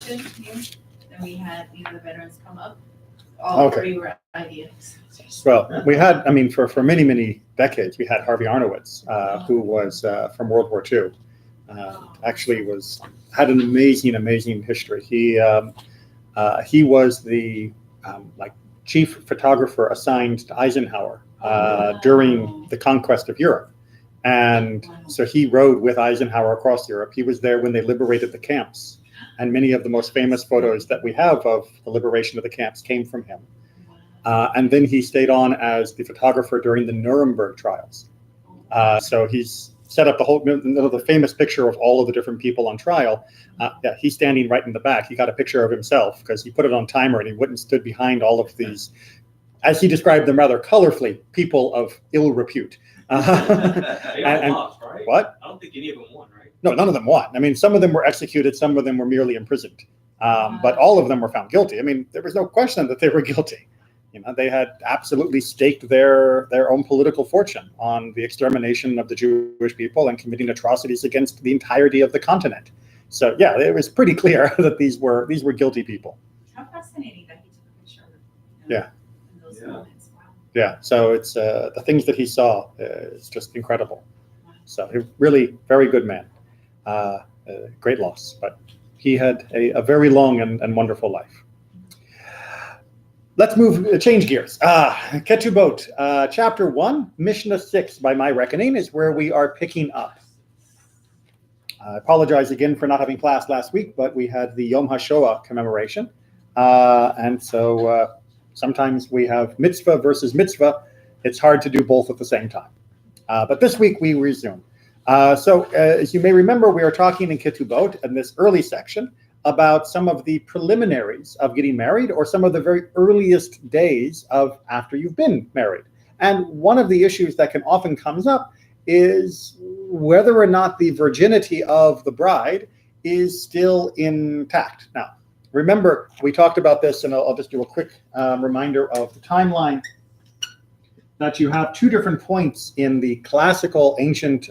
section here. Then we had the veterans come up. All three were ideas. Well, we had, for many, many decades, we had Harvey Arnowitz, who was from World War II. Actually had an amazing history. He was the chief photographer assigned to Eisenhower during the conquest of Europe. And so he rode with Eisenhower across Europe. He was there when they liberated the camps. And many of the most famous photos that we have of the liberation of the camps came from him. And then he stayed on as the photographer during the Nuremberg trials. So he's set up the famous picture of all of the different people on trial. He's standing right in the back. He got a picture of himself because he put it on timer and he went and stood behind all of these, as he described them rather colorfully, people of ill repute. They all lost, right? What? I don't think any of them won, right? No, none of them won. Some of them were executed, some of them were merely imprisoned. But all of them were found guilty. There was no question that they were guilty. They had absolutely staked their own political fortune on the extermination of the Jewish people and committing atrocities against the entirety of the continent. So yeah, it was pretty clear that these were guilty people. How fascinating that he took a picture of in those moments. Wow. Yeah, so it's the things that he saw is just incredible. So he really very good man. Great loss, but he had a very long and wonderful life. Let's change gears. Ketubot, chapter 1, Mishnah 6, by my reckoning, is where we are picking up. I apologize again for not having class last week, but we had the Yom HaShoah commemoration. And so sometimes we have mitzvah versus mitzvah. It's hard to do both at the same time. But this week we resume. So as you may remember, we are talking in Ketubot in this early section about some of the preliminaries of getting married or some of the very earliest days of after you've been married. And one of the issues that can often comes up is whether or not the virginity of the bride is still intact. Now, remember, we talked about this, and I'll just do a quick reminder of the timeline, that you have two different points in the classical ancient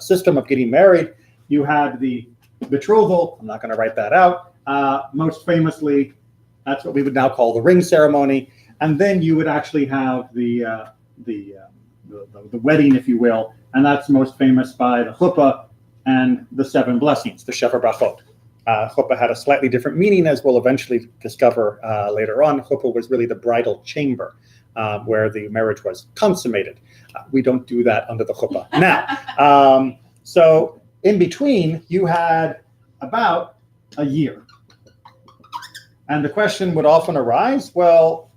system of getting married. You had the betrothal. I'm not going to write that out. Most famously, that's what we would now call the ring ceremony. And then you would actually have the wedding, if you will, and that's most famous by the chuppah and the 7 blessings, the shefer brachot. Chuppah had a slightly different meaning, as we'll eventually discover later on. Chuppah was really the bridal chamber where the marriage was consummated. We don't do that under the chuppah now. So in between, you had about a year. And the question would often arise, well,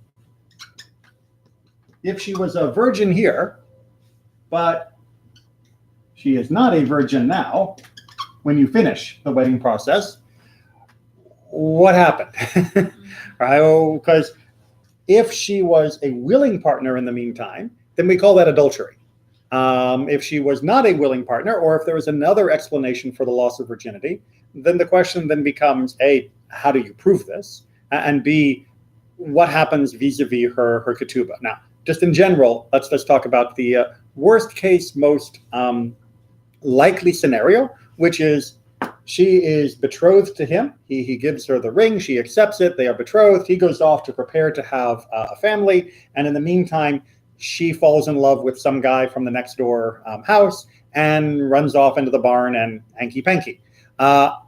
if she was a virgin here, but she is not a virgin now, when you finish the wedding process, what happened? Right? Because if she was a willing partner in the meantime, then we call that adultery. If she was not a willing partner, or if there was another explanation for the loss of virginity, then the question then becomes, A, how do you prove this? And B, what happens vis-a-vis her ketubah? Now, just in general, let's talk about the worst case, most likely scenario, which is she is betrothed to him. He gives her the ring. She accepts it. They are betrothed. He goes off to prepare to have a family. And in the meantime, she falls in love with some guy from the next door house and runs off into the barn and hanky-panky.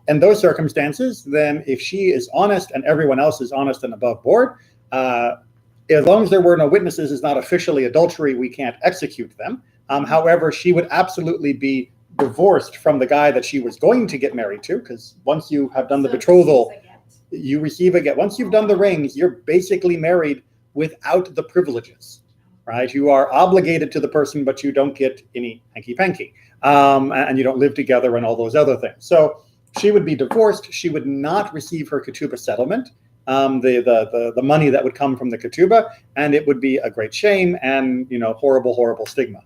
In those circumstances, then if she is honest and everyone else is honest and above board, as long as there were no witnesses, it's not officially adultery, we can't execute them. However, she would absolutely be divorced from the guy that she was going to get married to, because once you have done the betrothal, you receive a get. Once you've done the rings, you're basically married without the privileges. Right, you are obligated to the person, but you don't get any hanky-panky, and you don't live together and all those other things. So she would be divorced. She would not receive her ketubah settlement, the money that would come from the ketubah, and it would be a great shame and horrible stigma.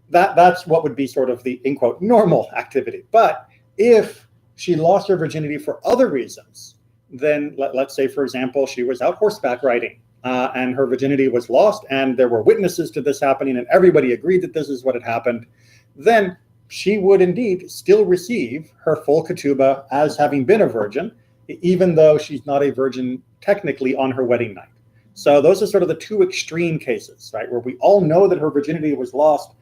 That's what would be sort of the in quote normal activity. But if she lost her virginity for other reasons, then let's say, for example, she was out horseback riding. And her virginity was lost, and there were witnesses to this happening, and everybody agreed that this is what had happened, then she would indeed still receive her full ketubah as having been a virgin. even though she's not a virgin technically on her wedding night. So those are sort of the two extreme cases, right? Where we all know that her virginity was lost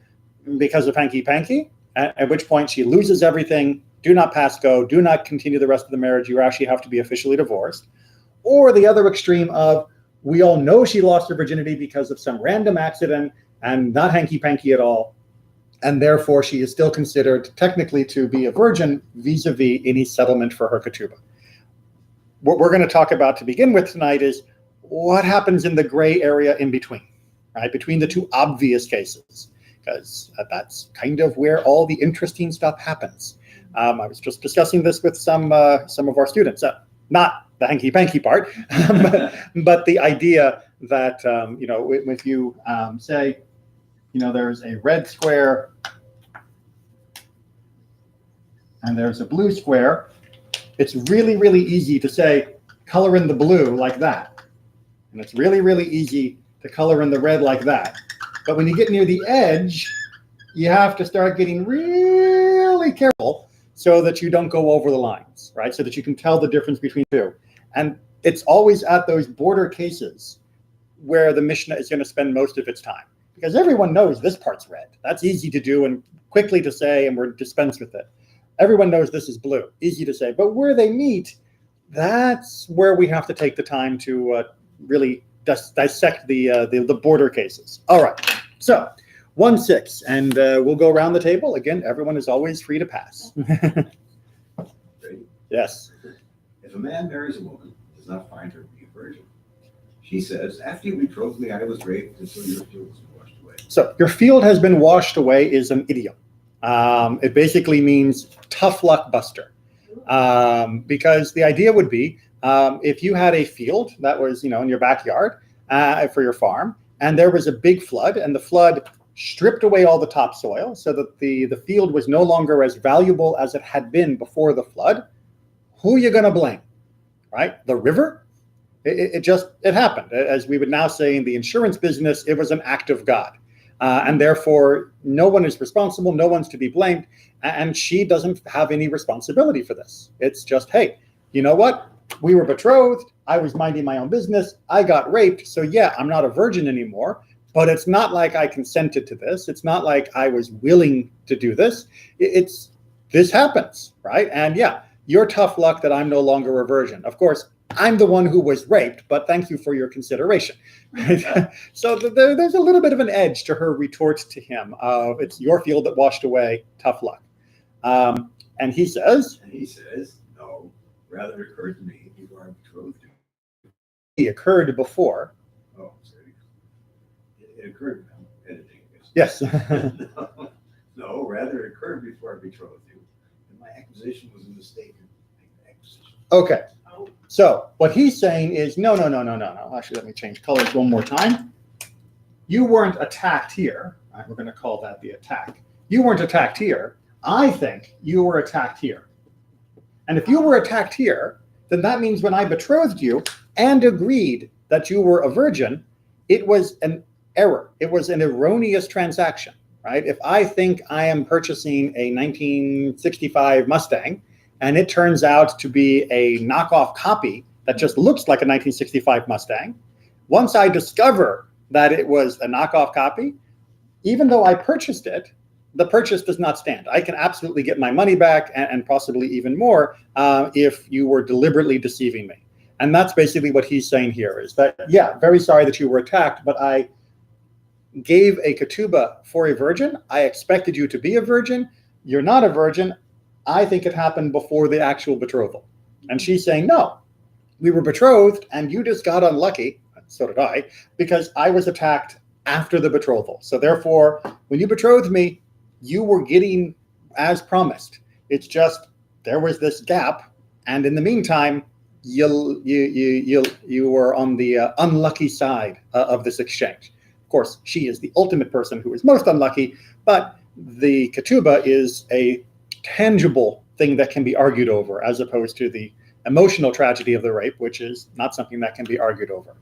because of hanky-panky, at which point she loses everything, do not pass go, do not continue the rest of the marriage, you actually have to be officially divorced. Or the other extreme of, we all know she lost her virginity because of some random accident and not hanky-panky at all, and therefore she is still considered technically to be a virgin vis-a-vis any settlement for her ketubah. What we're going to talk about to begin with tonight is what happens in the gray area in between, right? Between the two obvious cases, because that's kind of where all the interesting stuff happens. I was just discussing this with some of our students, not the hanky-panky part, but the idea that, if you say, there's a red square and there's a blue square, it's really, really easy to say, color in the blue like that. And it's really, really easy to color in the red like that. But when you get near the edge, you have to start getting really careful so that you don't go over the lines, right? So that you can tell the difference between two. And it's always at those border cases where the Mishnah is going to spend most of its time. Because everyone knows this part's red. That's easy to do and quickly to say, and we're dispensed with it. Everyone knows this is blue, easy to say. But where they meet, that's where we have to take the time to really dissect the border cases. All right, so 1-6, and we'll go around the table. Again, everyone is always free to pass. Ready? Yes. If a man marries a woman, does not find her to be a virgin, she says, after you betrothed me, I was raped until your field was washed away. So your field has been washed away is an idiom. It basically means tough luck buster. Because the idea would be, if you had a field that was, in your backyard for your farm, and there was a big flood, and the flood stripped away all the topsoil so that the field was no longer as valuable as it had been before the flood, who are you going to blame, right? The river? It happened. As we would now say in the insurance business, it was an act of God. And therefore, no one is responsible, no one's to be blamed, and she doesn't have any responsibility for this. It's just, hey, you know what? We were betrothed, I was minding my own business, I got raped, so yeah, I'm not a virgin anymore, but it's not like I consented to this, it's not like I was willing to do this, this happens, right? And yeah, you're tough luck that I'm no longer a virgin. Of course, I'm the one who was raped, but thank you for your consideration. Right? So there's a little bit of an edge to her retort to him of, it's your field that washed away, tough luck. And he says, no, rather it occurred to me before I betrothed you. He occurred before. Oh, sorry. It occurred now, editing. Yes. No, rather it occurred before I betrothed you. And my acquisition was a mistaken acquisition. Okay. So what he's saying is, no. Actually, let me change colors one more time. You weren't attacked here. Right, we're going to call that the attack. You weren't attacked here. I think you were attacked here. And if you were attacked here, then that means when I betrothed you and agreed that you were a virgin, it was an error. It was an erroneous transaction, right? If I think I am purchasing a 1965 Mustang, and it turns out to be a knockoff copy that just looks like a 1965 Mustang, once I discover that it was a knockoff copy, even though I purchased it, the purchase does not stand. I can absolutely get my money back and possibly even more if you were deliberately deceiving me. And that's basically what he's saying here is that, yeah, very sorry that you were attacked, but I gave a ketubah for a virgin. I expected you to be a virgin. You're not a virgin. I think it happened before the actual betrothal. And she's saying, no, we were betrothed and you just got unlucky, so did I, because I was attacked after the betrothal. So therefore, when you betrothed me, you were getting as promised. It's just, there was this gap. And in the meantime, you were on the unlucky side of this exchange. Of course, she is the ultimate person who is most unlucky, but the ketubah is a tangible thing that can be argued over, as opposed to the emotional tragedy of the rape, which is not something that can be argued over.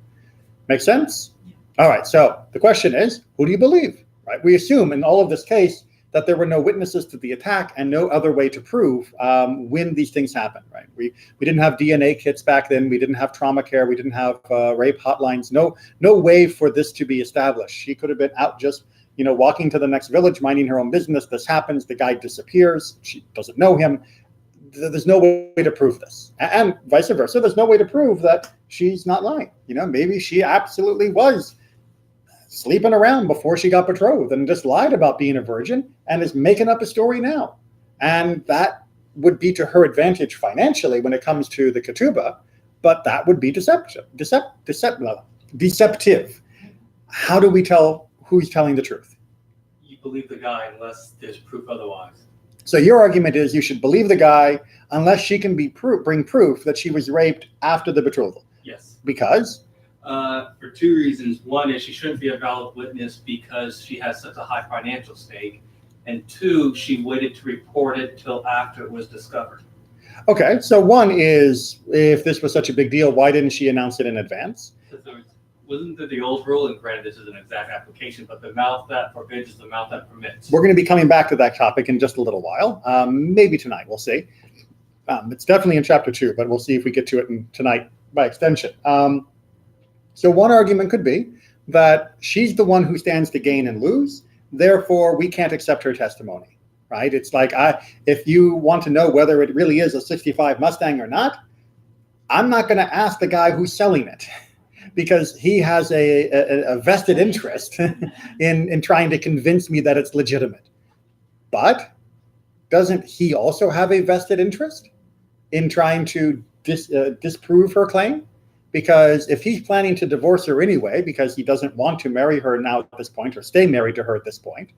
Make sense? All right, so the question is, who do you believe? Right? We assume in all of this case, that there were no witnesses to the attack and no other way to prove when these things happened, right? We didn't have DNA kits back then. We didn't have trauma care. We didn't have rape hotlines. No way for this to be established. She could have been out just, walking to the next village, minding her own business. This happens. The guy disappears. She doesn't know him. There's no way to prove this. And vice versa. There's no way to prove that she's not lying. Maybe she absolutely was sleeping around before she got betrothed and just lied about being a virgin and is making up a story now. And that would be to her advantage financially when it comes to the ketubah, but that would be deceptive. How do we tell who's telling the truth? You believe the guy unless there's proof otherwise. So your argument is you should believe the guy unless she can bring proof that she was raped after the betrothal. Yes. Because? For two reasons. One is she shouldn't be a valid witness because she has such a high financial stake. And two, she waited to report it till after it was discovered. Okay, so one is, if this was such a big deal, why didn't she announce it in advance? Wasn't there the old rule, and granted this is an exact application, but the mouth that forbids is the mouth that permits. We're going to be coming back to that topic in just a little while, maybe tonight, we'll see. It's definitely in chapter 2, but we'll see if we get to it tonight by extension. So one argument could be that she's the one who stands to gain and lose, therefore we can't accept her testimony, right? It's like, if you want to know whether it really is a 65 Mustang or not, I'm not going to ask the guy who's selling it because he has a vested interest in trying to convince me that it's legitimate. But doesn't he also have a vested interest in trying to disprove her claim? Because if he's planning to divorce her anyway, because he doesn't want to marry her now at this point or stay married to her at this point,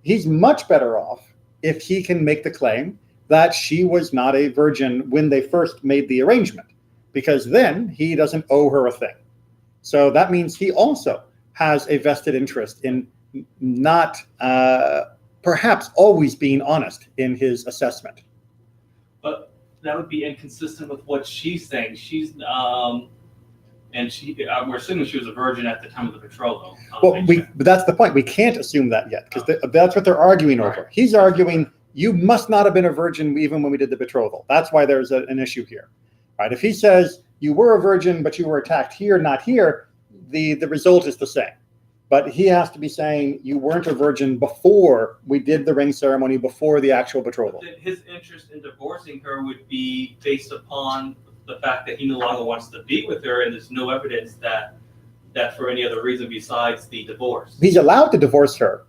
he's much better off if he can make the claim that she was not a virgin when they first made the arrangement, because then he doesn't owe her a thing. So that means he also has a vested interest in not perhaps always being honest in his assessment. But that would be inconsistent with what she's saying. She's we're assuming she was a virgin at the time of the betrothal. Well, but that's the point. We can't assume that yet because that's what they're arguing over. Right. He's arguing you must not have been a virgin even when we did the betrothal. That's why there's an issue here, right? If he says you were a virgin but you were attacked here, not here, the result is the same. But he has to be saying you weren't a virgin before we did the ring ceremony, before the actual betrothal. His interest in divorcing her would be based upon the fact that he no longer wants to be with her, and there's no evidence that for any other reason besides the divorce. He's allowed to divorce her,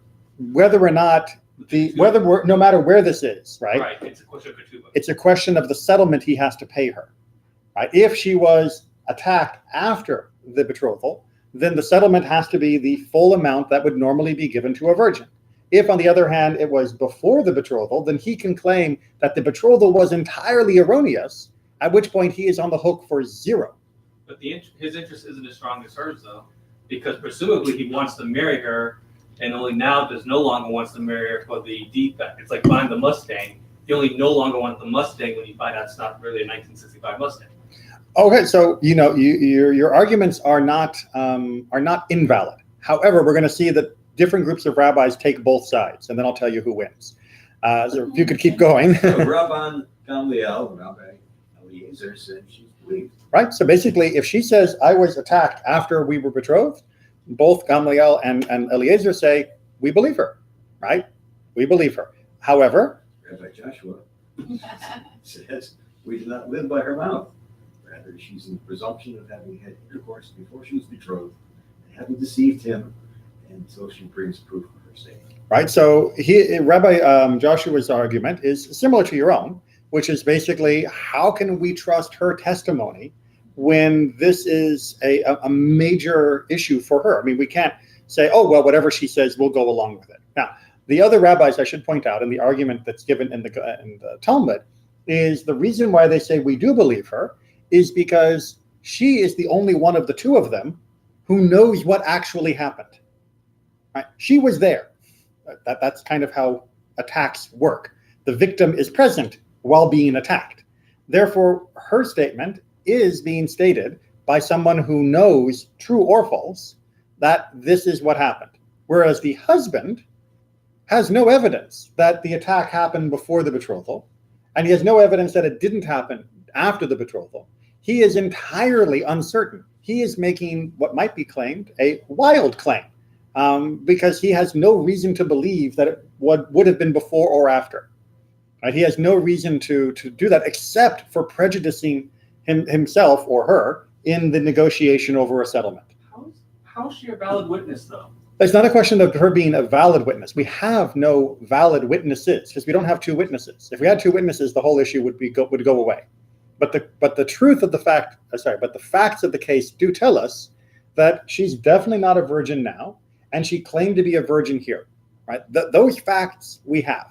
whether or not no matter where this is, right? Right. It's a question of ketubot. It's a question of the settlement he has to pay her, right? If she was attacked after the betrothal, then the settlement has to be the full amount that would normally be given to a virgin. If, on the other hand, it was before the betrothal, then he can claim that the betrothal was entirely erroneous, at which point he is on the hook for zero. But his interest isn't as strong as hers, though, because presumably he wants to marry her, and only now does no longer wants to marry her for the defect. It's like buying the Mustang. You only no longer want the Mustang when you find out it's not really a 1965 Mustang. Okay, so your arguments are not invalid. However, we're going to see that different groups of rabbis take both sides, and then I'll tell you who wins. So if you could keep going. So Rabban Gamliel, Rabbi Eliezer, said she's believed. Right. So basically, if she says I was attacked after we were betrothed, both Gamliel and Eliezer say we believe her. Right? We believe her. However, Rabbi Joshua says we do not live by her mouth. Rather, she's in the presumption of having had intercourse before she was betrothed and having deceived him until she brings proof of her statement. Right. So Rabbi Joshua's argument is similar to your own, which is basically how can we trust her testimony when this is a major issue for her? I mean, we can't say, oh, well, whatever she says, we'll go along with it. Now, the other rabbis, I should point out, in the argument that's given in the Talmud, is the reason why they say we do believe her is because she is the only one of the two of them who knows what actually happened. Right? She was there. That's kind of how attacks work. The victim is present while being attacked. Therefore, her statement is being stated by someone who knows, true or false, that this is what happened. Whereas the husband has no evidence that the attack happened before the betrothal, and he has no evidence that it didn't happen after the betrothal. He is entirely uncertain. He is making what might be claimed a wild claim, because he has no reason to believe that it would have been before or after. Right? He has no reason to do that except for prejudicing himself or her in the negotiation over a settlement. How's she a valid witness, though? It's not a question of her being a valid witness. We have no valid witnesses because we don't have two witnesses. If we had two witnesses, the whole issue would go away. But the truth of the facts of the case do tell us that she's definitely not a virgin now, and she claimed to be a virgin here. Right? Those facts we have.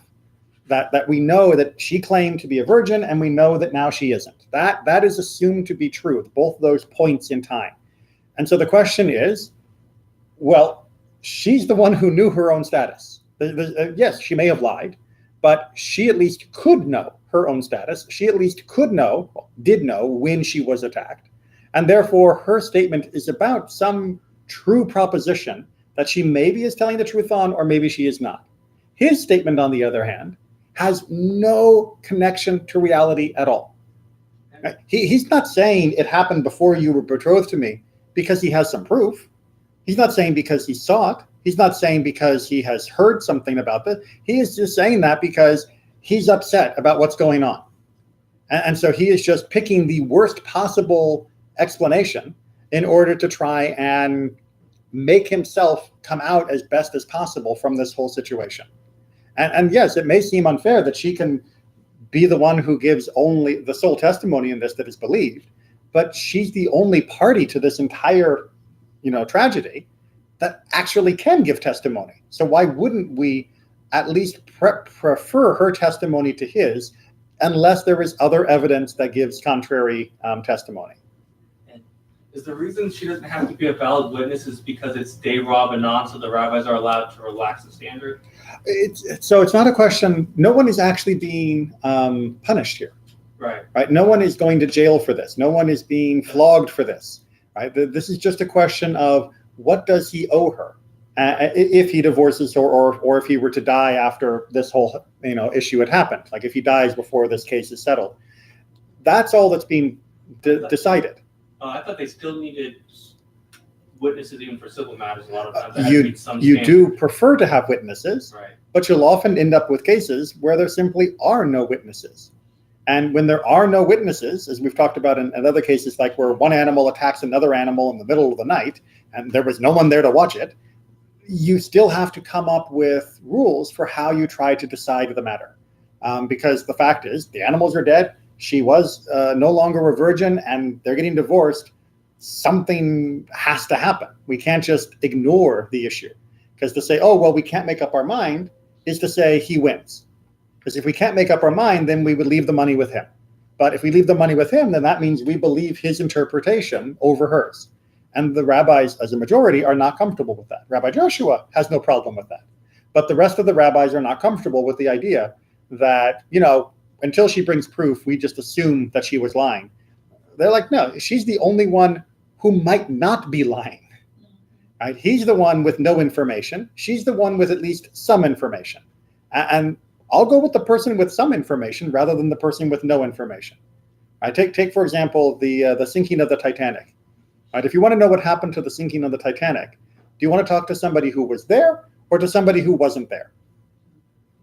That we know that she claimed to be a virgin, and we know that now she isn't. That is assumed to be true at both those points in time. And so the question is, well, she's the one who knew her own status. Yes, she may have lied, but she at least could know her own status. She at least did know when she was attacked. And therefore, her statement is about some true proposition that she maybe is telling the truth on, or maybe she is not. His statement, on the other hand, has no connection to reality at all. He's not saying it happened before you were betrothed to me because he has some proof. He's not saying because he saw it. He's not saying because he has heard something about this. He is just saying that because he's upset about what's going on. And so he is just picking the worst possible explanation in order to try and make himself come out as best as possible from this whole situation. And yes, it may seem unfair that she can be the one who gives only the sole testimony in this that is believed, but she's the only party to this entire, tragedy that actually can give testimony. So why wouldn't we at least prefer her testimony to his, unless there is other evidence that gives contrary testimony? Is the reason she doesn't have to be a valid witness is because it's day Rabbanan, so the rabbis are allowed to relax the standard? It's not a question. No one is actually being punished here. Right. No one is going to jail for this. No one is being flogged for this. Right. This is just a question of what does he owe her if he divorces her, or if he were to die after this whole issue had happened. Like if he dies before this case is settled. That's all that's being decided. I thought they still needed witnesses even for civil matters a lot of times. You do prefer to have witnesses, right? But you'll often end up with cases where there simply are no witnesses. And when there are no witnesses, as we've talked about in other cases, like where one animal attacks another animal in the middle of the night and there was no one there to watch it, you still have to come up with rules for how you try to decide the matter. Because the fact is, the animals are dead. She was no longer a virgin, and they're getting divorced. Something has to happen. We can't just ignore the issue. Because to say, oh, well, we can't make up our mind is to say he wins. Because if we can't make up our mind, then we would leave the money with him. But if we leave the money with him, then that means we believe his interpretation over hers. And the rabbis, as a majority, are not comfortable with that. Rabbi Joshua has no problem with that. But the rest of the rabbis are not comfortable with the idea that, until she brings proof, we just assume that she was lying. They're like, no, she's the only one who might not be lying. Right? He's the one with no information. She's the one with at least some information. And I'll go with the person with some information rather than the person with no information. Right? Take for example, the sinking of the Titanic. Right? If you want to know what happened to the sinking of the Titanic, do you want to talk to somebody who was there or to somebody who wasn't there?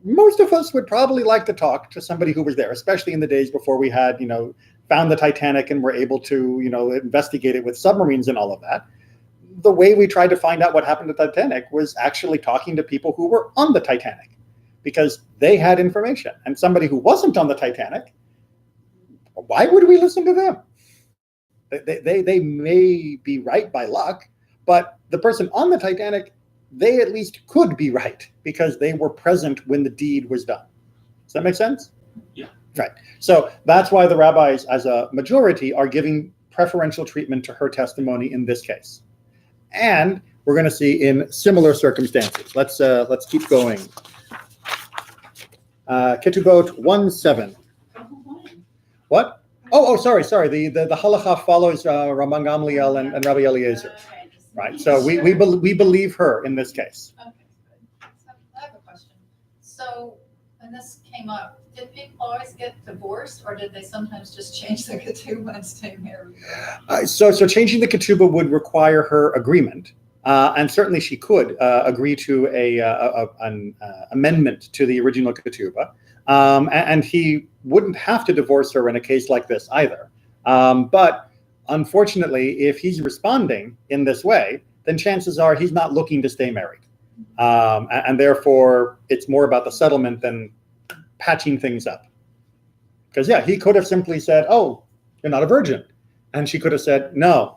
Most of us would probably like to talk to somebody who was there, especially in the days before we had, found the Titanic and were able to, investigate it with submarines and all of that. The way we tried to find out what happened to the Titanic was actually talking to people who were on the Titanic, because they had information. And somebody who wasn't on the Titanic, why would we listen to them? They may be right by luck, but the person on the Titanic, they at least could be right because they were present when the deed was done. Does that make sense? Yeah. Right. So that's why the rabbis, as a majority, are giving preferential treatment to her testimony in this case. And we're going to see in similar circumstances. Let's keep going. Ketubot 1:7. What? Oh, sorry. The halacha follows Rabban Gamliel and Rabbi Eliezer. Right. So we believe her in this case. Okay, good. So I have a question. So, when this came up, did people always get divorced, or did they sometimes just change their ketubah and stay married? So changing the ketubah would require her agreement, and certainly she could agree to an amendment to the original ketubah, and he wouldn't have to divorce her in a case like this either. But unfortunately, if he's responding in this way, then chances are he's not looking to stay married, and therefore it's more about the settlement than patching things up. Because yeah, he could have simply said, "Oh, you're not a virgin," and she could have said, "No,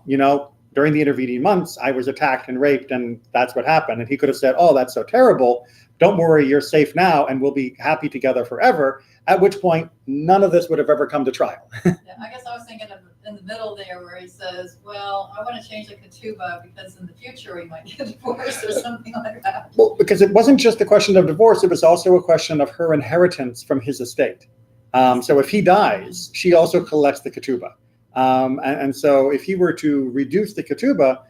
during the intervening months, I was attacked and raped, and that's what happened." And he could have said, "Oh, that's so terrible. Don't worry, you're safe now, and we'll be happy together forever." At which point, none of this would have ever come to trial. Yeah, I guess I was thinking of in the middle there where he says, well, I want to change the ketubah because in the future we might get divorced or something like that. Well, because it wasn't just a question of divorce, it was also a question of her inheritance from his estate. So if he dies, she also collects the ketubah. And so if he were to reduce the ketubah,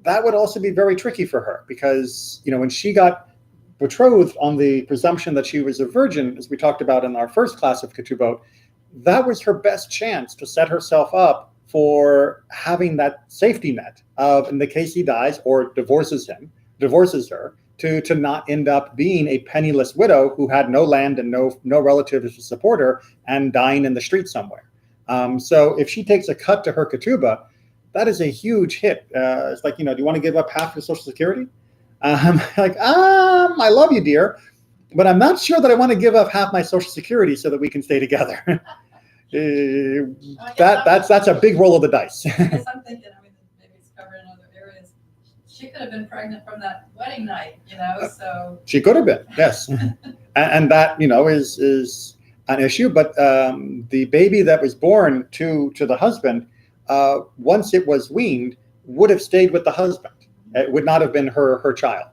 that would also be very tricky for her because, when she got betrothed on the presumption that she was a virgin, as we talked about in our first class of Ketubot, that was her best chance to set herself up for having that safety net of, in the case he dies or divorces her, to not end up being a penniless widow who had no land and no relatives to support her and dying in the street somewhere. So if she takes a cut to her ketubah, that is a huge hit. It's like, do you want to give up half your Social Security? I love you, dear, but I'm not sure that I want to give up half my Social Security so that we can stay together. That's a big roll of the dice. I guess I'm thinking, maybe it's covered in other areas. She could have been pregnant from that wedding night, so. She could have been, yes. and that, is an issue. But the baby that was born to the husband, once it was weaned, would have stayed with the husband. It would not have been her child,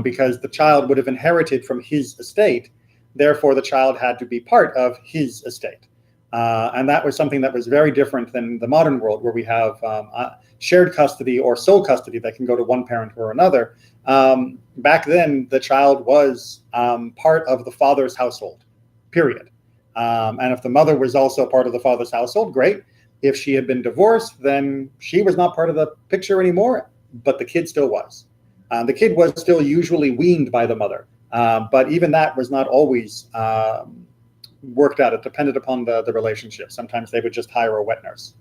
because the child would have inherited from his estate. Therefore, the child had to be part of his estate. And that was something that was very different than the modern world, where we have shared custody or sole custody that can go to one parent or another. Back then, the child was part of the father's household, period. And if the mother was also part of the father's household, great. If she had been divorced, then she was not part of the picture anymore, but the kid still was. The kid was still usually weaned by the mother, but even that was not always worked out. It depended upon the relationship. Sometimes they would just hire a wet nurse.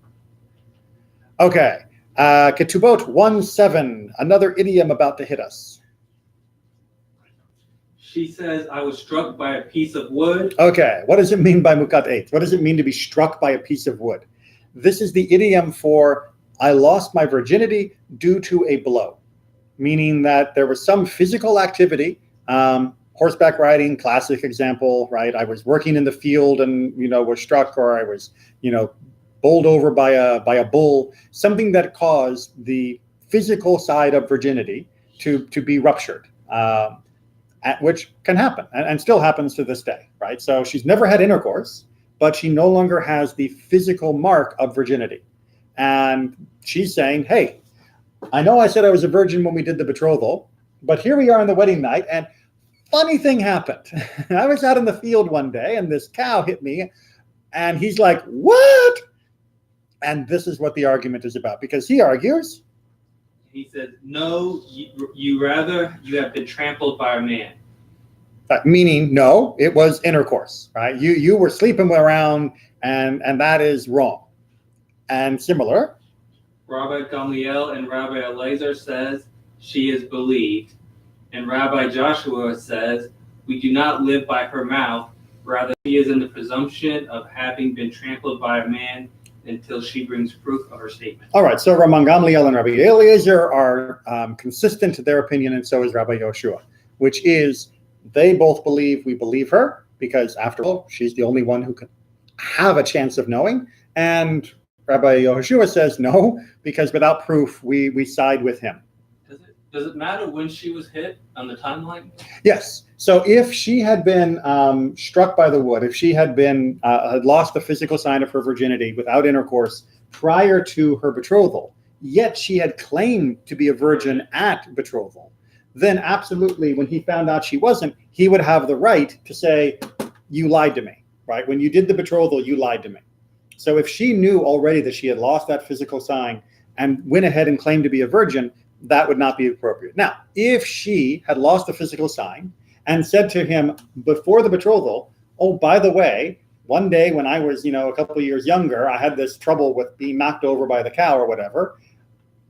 Okay, Ketubot 1:7, another idiom about to hit us. She says, I was struck by a piece of wood. Okay, what does it mean by Mukat 8? What does it mean to be struck by a piece of wood? This is the idiom for I lost my virginity due to a blow, meaning that there was some physical activity, horseback riding, classic example, right? I was working in the field and, was struck, or I was, bowled over by a bull, something that caused the physical side of virginity to be ruptured, which can happen and still happens to this day, right? So she's never had intercourse, but she no longer has the physical mark of virginity. And she's saying, hey, I know I said I was a virgin when we did the betrothal, but here we are on the wedding night, and funny thing happened. I was out in the field one day, and this cow hit me, and he's like, what? And this is what the argument is about, because he argues. He says, no, you have been trampled by a man. Meaning, no, it was intercourse, right? You were sleeping around, and that is wrong. And similar, Rabbi Gamliel and Rabbi Elazar says she is believed, and Rabbi Joshua says we do not live by her mouth, rather she is in the presumption of having been trampled by a man until she brings proof of her statement. All right, so Rabbi Gamliel and Rabbi Elazar are consistent to their opinion, and so is Rabbi Yoshua, which is they both believe we believe her, because after all, she's the only one who could have a chance of knowing, and Rabbi Yehoshua says no, because without proof, we side with him. Does it matter when she was hit on the timeline? Yes. So if she had been struck by the wood, if she had been had lost the physical sign of her virginity without intercourse prior to her betrothal, yet she had claimed to be a virgin at betrothal, then absolutely, when he found out she wasn't, he would have the right to say, you lied to me, right? When you did the betrothal, you lied to me. So if she knew already that she had lost that physical sign and went ahead and claimed to be a virgin, that would not be appropriate. Now, if she had lost the physical sign and said to him before the betrothal, oh, by the way, one day when I was, a couple of years younger, I had this trouble with being knocked over by the cow or whatever.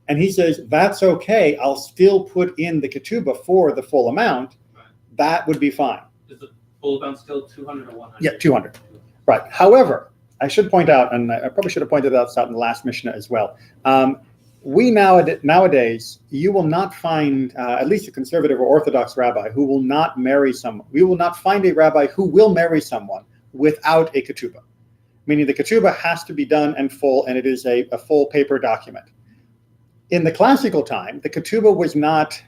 And he says, that's okay. I'll still put in the ketubah for the full amount. Right. That would be fine. Is the full amount still 200 or 100? Yeah, 200. Right. However, I should point out, and I probably should have pointed this out in the last Mishnah as well. We nowadays, you will not find, at least a conservative or Orthodox rabbi, who will not marry someone. We will not find a rabbi who will marry someone without a ketubah. Meaning the ketubah has to be done and full, and it is a full paper document. In the classical time, the ketubah was not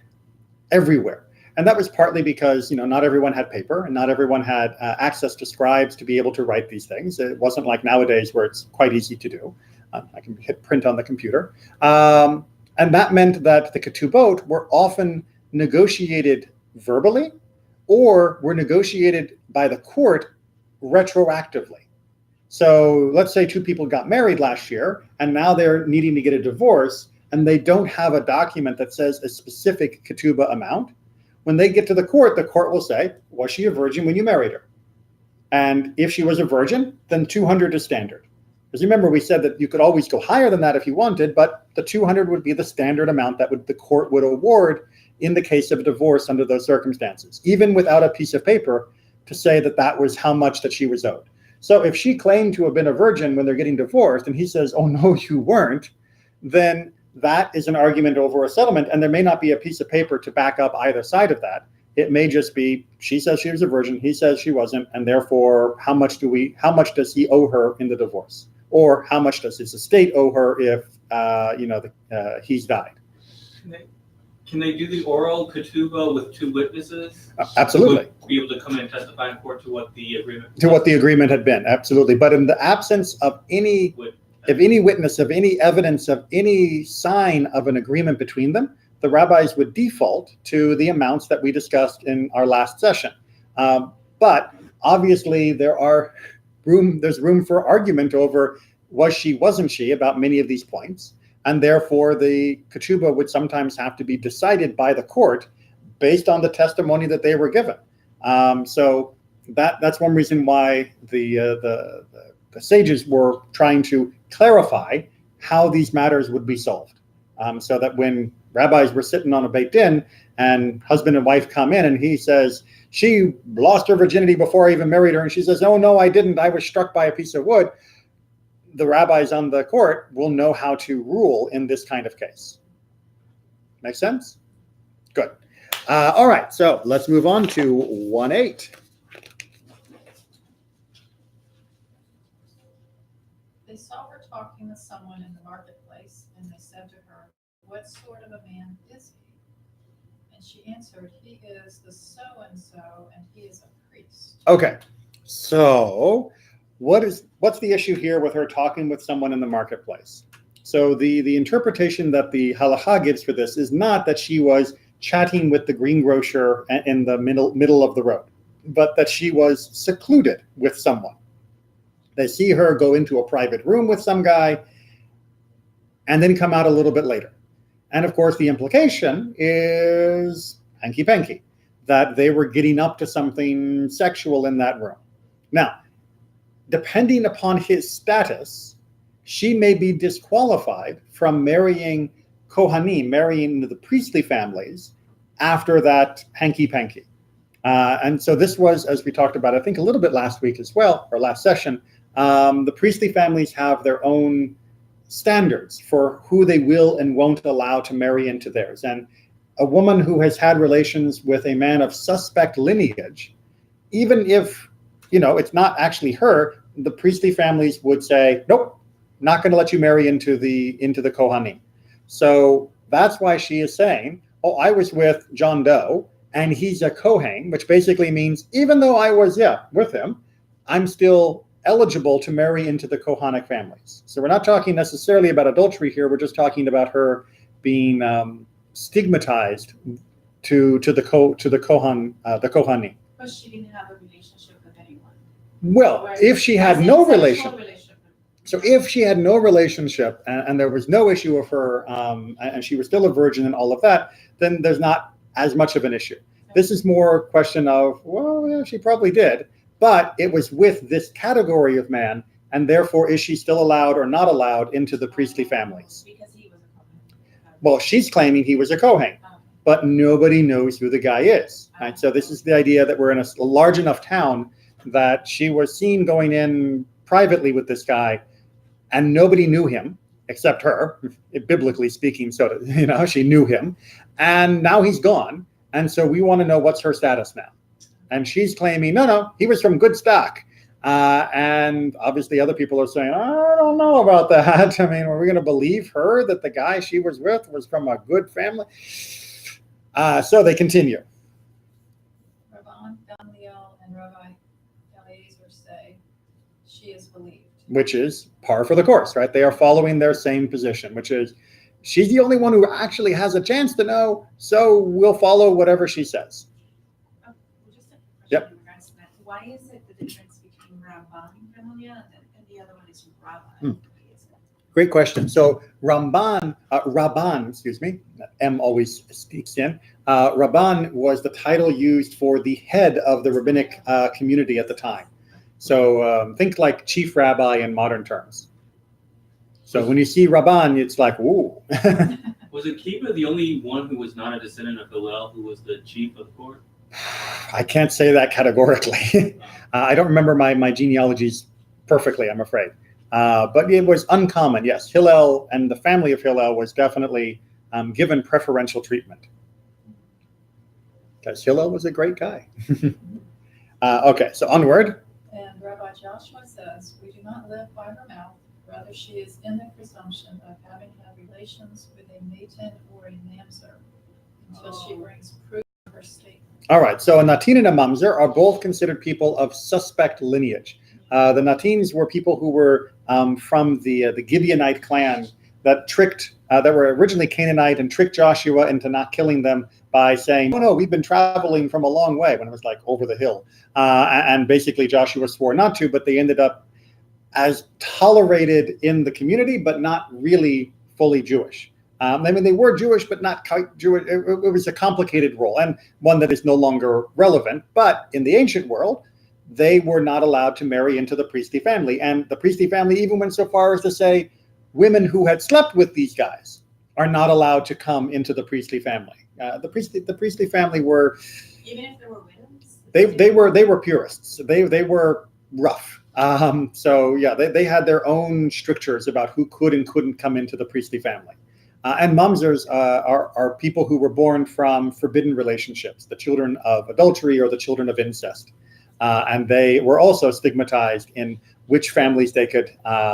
everywhere. And that was partly because, not everyone had paper and not everyone had access to scribes to be able to write these things. It wasn't like nowadays where it's quite easy to do. I can hit print on the computer. And that meant that the ketubot were often negotiated verbally or were negotiated by the court retroactively. So let's say two people got married last year and now they're needing to get a divorce and they don't have a document that says a specific ketubah amount. When they get to the court will say, was she a virgin when you married her? And if she was a virgin, then 200 is standard. Because remember, we said that you could always go higher than that if you wanted, but the 200 would be the standard amount that the court would award in the case of a divorce under those circumstances, even without a piece of paper to say that that was how much that she was owed. So if she claimed to have been a virgin when they're getting divorced and he says, oh, no, you weren't, then that is an argument over a settlement, and there may not be a piece of paper to back up either side of that. It may just be she says she was a virgin, he says she wasn't, and therefore how much does he owe her in the divorce, or how much does his estate owe her if he's died? Can they do the oral ketubah with two witnesses? Absolutely. Would be able to come in and testify in court to what the agreement had been. Absolutely. But in the absence of any witness, of any evidence, of any sign of an agreement between them, the rabbis would default to the amounts that we discussed in our last session. But obviously there's room for argument over was she, wasn't she, about many of these points. And therefore the ketubah would sometimes have to be decided by the court based on the testimony that they were given. So that's one reason why the sages were trying to clarify how these matters would be solved, so that when rabbis were sitting on a Beit Din and husband and wife come in and he says, she lost her virginity before I even married her, and she says, oh, no, I didn't. I was struck by a piece of wood. The rabbis on the court will know how to rule in this kind of case. Make sense? Good. All right, so let's move on to 1.8. They saw her talking with someone in the marketplace, and they said to her, what sort of a man is he? And she answered, he is the so-and-so, and he is a priest. Okay, so what's the issue here with her talking with someone in the marketplace? So the interpretation that the halakha gives for this is not that she was chatting with the greengrocer in the middle of the road, but that she was secluded with someone. They see her go into a private room with some guy and then come out a little bit later. And of course, the implication is hanky-panky, that they were getting up to something sexual in that room. Now, depending upon his status, she may be disqualified from marrying Kohanim, marrying the priestly families after that hanky-panky. And so this was, as we talked about, I think a little bit last week as well, or last session, the priestly families have their own standards for who they will and won't allow to marry into theirs. And a woman who has had relations with a man of suspect lineage, even if, it's not actually her, the priestly families would say, nope, not going to let you marry into the Kohanim. So that's why she is saying, oh, I was with John Doe and he's a Kohen, which basically means even though I was, with him, I'm still eligible to marry into the Kohanic families. So we're not talking necessarily about adultery here. We're just talking about her being stigmatized to the Kohani. But she didn't have a relationship with anyone. Well, Right. if she had As in no sexual relation, so if she had no relationship and there was no issue of her, and she was still a virgin and all of that, then there's not as much of an issue. This is more a question of, well, yeah, she probably did, but it was with this category of man, and therefore is she still allowed or not allowed into the priestly families? Because he was a Kohen. Well, she's claiming he was a Kohen, but nobody knows who the guy is. Right? So this is the idea that we're in a large enough town that she was seen going in privately with this guy, and nobody knew him except her, biblically speaking. So she knew him, and now he's gone, and so we want to know what's her status now. And she's claiming, no, he was from good stock. And obviously other people are saying, I don't know about that. I mean, are we going to believe her that the guy she was with was from a good family? So they continue. Rabban Gamliel and Rabbi Eliezer say she is believed. Which is par for the course, right? They are following their same position, which is she's the only one who actually has a chance to know, so we'll follow whatever she says. Oh, just a question Yep. in regards to that. Why is it the difference between Rabban Gamliel and the other one is Rabbi? Why is it? Great question. So Rabban, M always speaks in. Rabban was the title used for the head of the rabbinic community at the time. So think like chief rabbi in modern terms. So when you see Rabban, it's like, ooh. Was Akiva the only one who was not a descendant of Hillel, who was the chief of the court? I can't say that categorically. I don't remember my genealogies perfectly, I'm afraid. But it was uncommon, yes. Hillel and the family of Hillel was definitely given preferential treatment. Because Hillel was a great guy. Okay, so onward. And Rabbi Joshua says, we do not live by her mouth, rather she is in the presumption of having had relations with a matin or a mamzer until she brings proof of her statement. All right, so a Natin and a Mamzer are both considered people of suspect lineage. The Natins were people who were from the Gibeonite clan that were originally Canaanite and tricked Joshua into not killing them by saying, oh no, we've been traveling from a long way, when it was like over the hill. And basically Joshua swore not to, but they ended up as tolerated in the community, but not really fully Jewish. I mean, they were Jewish, but not quite Jewish. It was a complicated role and one that is no longer relevant. But in the ancient world, they were not allowed to marry into the priestly family. And the priestly family even went so far as to say women who had slept with these guys are not allowed to come into the priestly family. The priestly family were, Even if there were widows? they were purists. They were rough. So yeah, they had their own strictures about who could and couldn't come into the priestly family. And mamzers are people who were born from forbidden relationships, the children of adultery or the children of incest. And they were also stigmatized in which families they could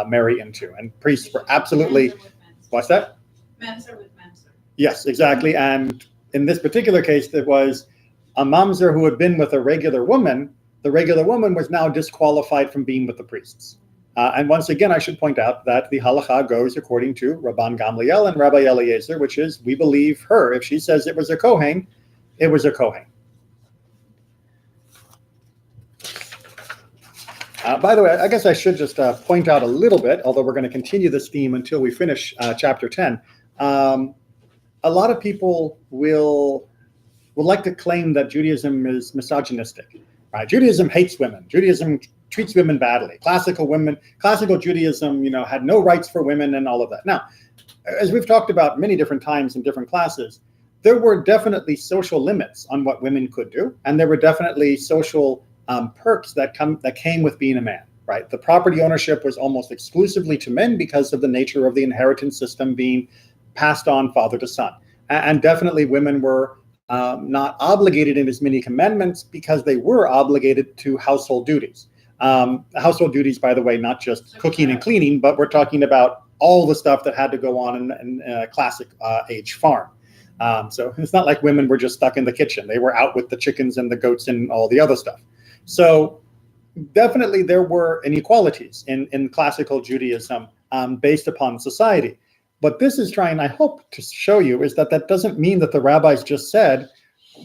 marry into. And priests were absolutely, Mamzer with mamzer. what's that? Mamzer with mamzer. Yes, exactly. And in this particular case, there was a mamzer who had been with a regular woman. The regular woman was now disqualified from being with the priests. And once again, I should point out that the halacha goes according to Rabban Gamliel and Rabbi Eliezer, which is we believe her. If she says it was a Kohen, it was a Kohen. By the way, I guess I should just point out a little bit, although we're going to continue this theme until we finish chapter 10. A lot of people will like to claim that Judaism is misogynistic. Right? Judaism hates women. Judaism treats women badly. Classical Judaism, had no rights for women and all of that. Now, as we've talked about many different times in different classes, there were definitely social limits on what women could do, and there were definitely social perks that came with being a man. Right? The property ownership was almost exclusively to men because of the nature of the inheritance system being passed on father to son, and definitely women were not obligated in as many commandments because they were obligated to household duties. Household duties, by the way, not just cooking and cleaning, but we're talking about all the stuff that had to go on in a classic age farm. So it's not like women were just stuck in the kitchen. They were out with the chickens and the goats and all the other stuff. So definitely there were inequalities in classical Judaism based upon society. What this is trying, I hope, to show you is that doesn't mean that the rabbis just said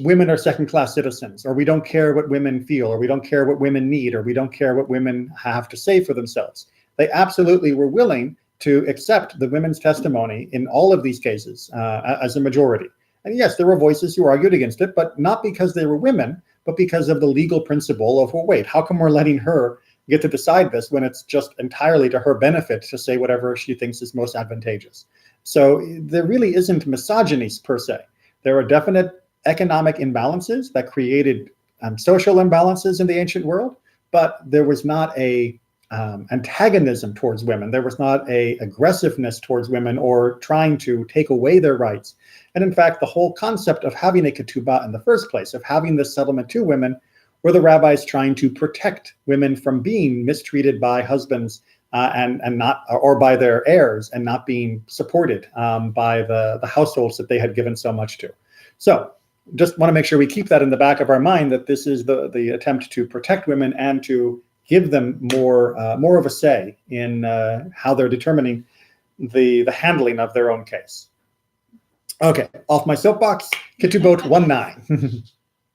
women are second-class citizens, or we don't care what women feel, or we don't care what women need, or we don't care what women have to say for themselves. They absolutely were willing to accept the women's testimony in all of these cases as a majority. And yes, there were voices who argued against it, but not because they were women, but because of the legal principle of, well, wait, how come we're letting her get to decide this when it's just entirely to her benefit to say whatever she thinks is most advantageous? So there really isn't misogyny per se. There are definite economic imbalances that created social imbalances in the ancient world, but there was not a antagonism towards women. There was not a aggressiveness towards women or trying to take away their rights. And in fact, the whole concept of having a ketubah in the first place, of having this settlement to women, were the rabbis trying to protect women from being mistreated by husbands and not, or by their heirs, and not being supported by the households that they had given so much to. So just want to make sure we keep that in the back of our mind, that this is the attempt to protect women and to give them more of a say in how they're determining the handling of their own case. Okay, off my soapbox. Ketubot 1:9.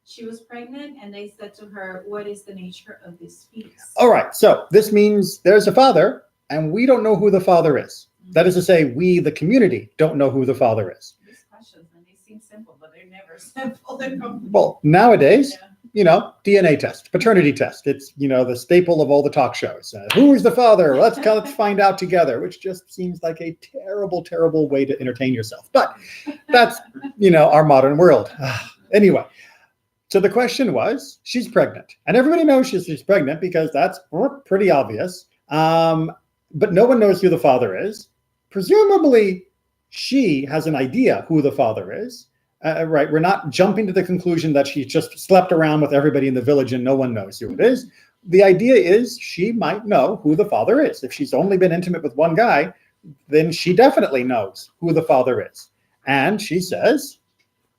She was pregnant, and they said to her, "What is the nature of this fetus?" All right, so this means there's a father, and we don't know who the father is. That is to say, we, the community, don't know who the father is. These questions, and they seem simple, but they're never simple. They're complicated. Well, nowadays, Yeah. DNA test, paternity test. It's, the staple of all the talk shows. Who is the father? Let's find out together, which just seems like a terrible, terrible way to entertain yourself. But that's, our modern world. Anyway, so the question was, she's pregnant. And everybody knows she's pregnant because that's pretty obvious. But no one knows who the father is. Presumably, she has an idea who the father is. Right, we're not jumping to the conclusion that she just slept around with everybody in the village and no one knows who it is. The idea is she might know who the father is. If she's only been intimate with one guy, then she definitely knows who the father is. And she says,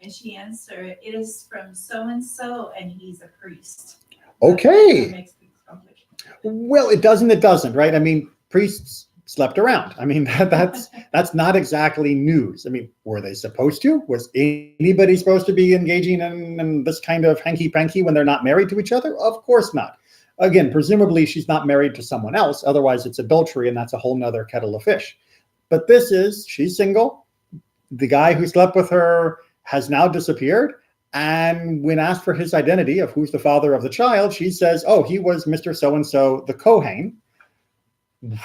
And she answered, "It is from so-and-so, and he's a priest." okay. That makes things complicated. Well, it doesn't, right? I mean, priests slept around. I mean, that's not exactly news. I mean, were they supposed to? Was anybody supposed to be engaging in this kind of hanky-panky when they're not married to each other? Of course not. Again, presumably she's not married to someone else. Otherwise, it's adultery, and that's a whole nother kettle of fish. But she's single. The guy who slept with her has now disappeared. And when asked for his identity of who's the father of the child, she says, oh, he was Mr. So-and-so, the Kohen.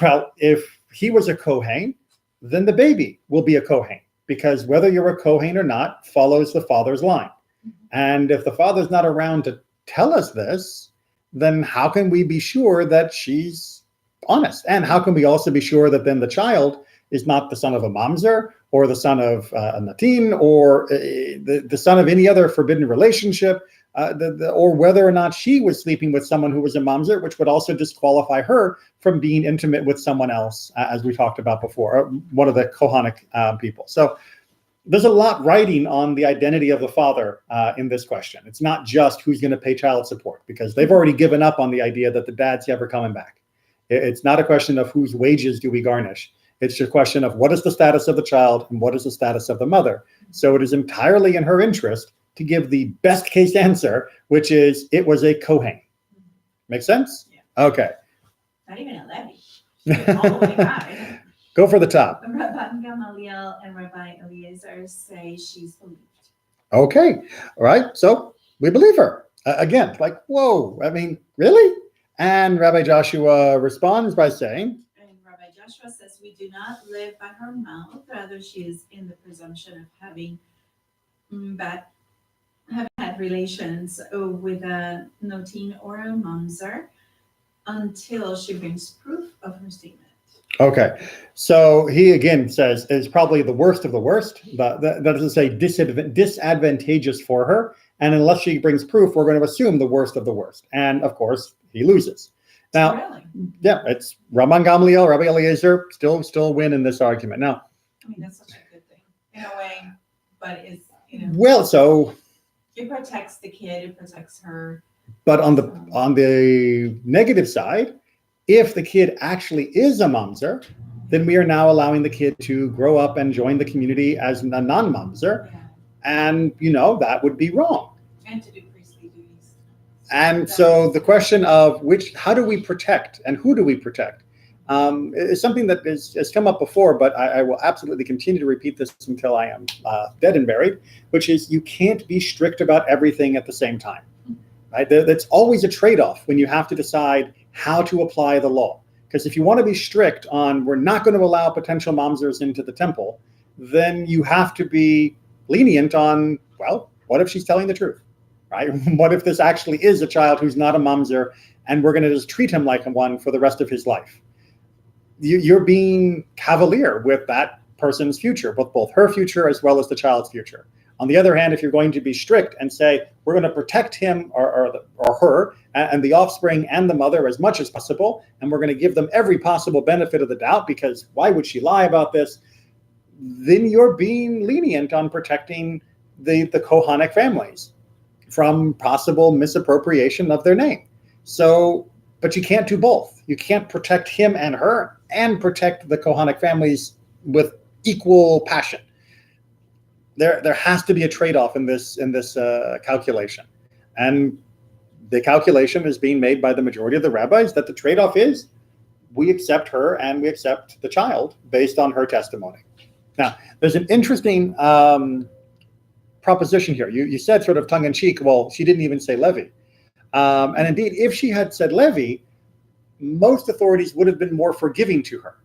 Well, if he was a Kohen, then the baby will be a Kohen, because whether you're a Kohen or not follows the father's line. And if the father's not around to tell us this, then how can we be sure that she's honest? And how can we also be sure that then the child is not the son of a mamzer, or the son of a natin, or the son of any other forbidden relationship, or whether or not she was sleeping with someone who was a mamzer, which would also disqualify her from being intimate with someone else, as we talked about before, one of the Kohanic people. So there's a lot riding on the identity of the father in this question. It's not just who's going to pay child support, because they've already given up on the idea that the dad's ever coming back. It's not a question of whose wages do we garnish. It's just a question of what is the status of the child and what is the status of the mother. So it is entirely in her interest to give the best case answer, which is it was a Kohen. Make sense? Yeah. Okay. Not even a Levi. All the way high. Go for the top. Rabban Gamaliel and Rabbi Eliezer say she's believed. Okay. All right. So we believe her. Again, like, whoa, I mean, really? And Rabbi Joshua responds by saying, And Rabbi Joshua says, "We do not live by her mouth. Rather, she is in the presumption of having had relations with a notin or a mamzer until she brings proof of her statement." okay. So he again says it's probably the worst of the worst, but that doesn't say disadvantageous for her. And unless she brings proof, we're going to assume the worst of the worst. And of course, he loses. Now, Really? yeah, it's Rabban Gamaliel, Rabbi Eliezer still win in this argument. Now, I mean, that's such a good thing in a way, but it's, well, so, it protects the kid, it protects her. but on the negative side, if the kid actually is a mamzer, then we are now allowing the kid to grow up and join the community as a non-mamzer. Yeah. And, that would be wrong. And to do priestly duties. And so the question of how do we protect and who do we protect is something that has come up before, but I will absolutely continue to repeat this until I am dead and buried, which is you can't be strict about everything at the same time. Right? That's always a trade-off when you have to decide how to apply the law. Because if you want to be strict on we're not going to allow potential mamzers into the temple, then you have to be lenient on, well, what if she's telling the truth? Right? What if this actually is a child who's not a mamzer and we're going to just treat him like one for the rest of his life? You're being cavalier with that person's future, both her future as well as the child's future. On the other hand, if you're going to be strict and say, we're going to protect him or her and the offspring and the mother as much as possible, and we're going to give them every possible benefit of the doubt because why would she lie about this? Then you're being lenient on protecting the Kohanic families from possible misappropriation of their name. So, but you can't do both. You can't protect him and her and protect the Kohanic families with equal passion. There has to be a trade-off in this calculation, and the calculation is being made by the majority of the rabbis that the trade-off is we accept her and we accept the child based on her testimony. Now, there's an interesting proposition here. You said sort of tongue-in-cheek, well, she didn't even say Levi. And indeed, if she had said Levi, most authorities would have been more forgiving to her,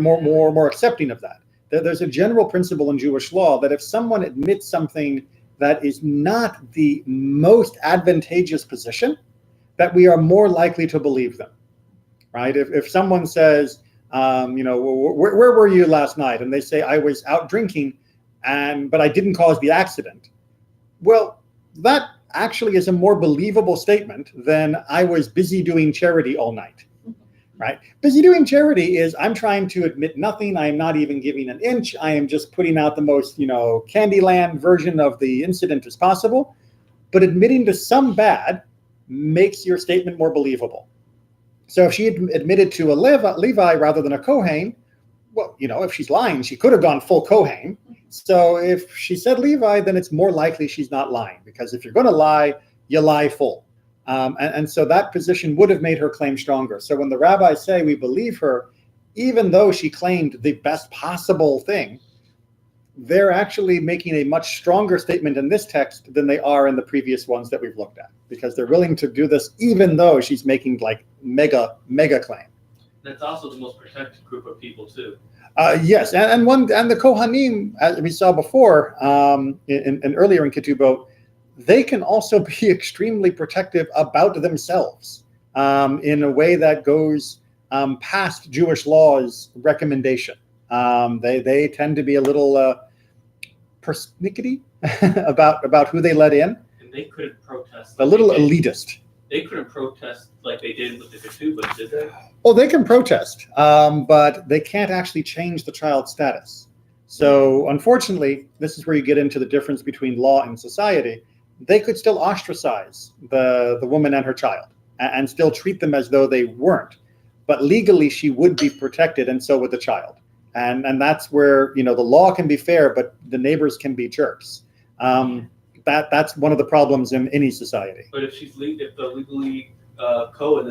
more accepting of that. There's a general principle in Jewish law that if someone admits something that is not the most advantageous position, that we are more likely to believe them, right? If someone says, where were you last night? And they say, I was out drinking, but I didn't cause the accident. Well, that actually is a more believable statement than I was busy doing charity all night. Right? Busy doing charity is I'm trying to admit nothing. I am not even giving an inch. I am just putting out the most, Candyland version of the incident as possible. But admitting to some bad makes your statement more believable. So if she had admitted to a Levi rather than a Kohen, well, if she's lying, she could have gone full Kohen. So if she said Levi, then it's more likely she's not lying. Because if you're going to lie, you lie full. And so that position would have made her claim stronger. So when the rabbis say we believe her, even though she claimed the best possible thing, they're actually making a much stronger statement in this text than they are in the previous ones that we've looked at, because they're willing to do this even though she's making like mega claim. That's also the most protected group of people too. Yes, and the Kohanim, as we saw before, in earlier in Ketubot, they can also be extremely protective about themselves in a way that goes past Jewish law's recommendation. They tend to be a little persnickety about who they let in. And they couldn't protest. A little elitist. They couldn't protest like they did with the Ketubot, did they? Well, they can protest, but they can't actually change the child's status. So unfortunately, this is where you get into the difference between law and society. They could still ostracize the woman and her child and still treat them as though they weren't. But legally, she would be protected, and so would the child. And that's where, the law can be fair, but the neighbors can be jerks. That's one of the problems in any society. But if they're legally Kohen,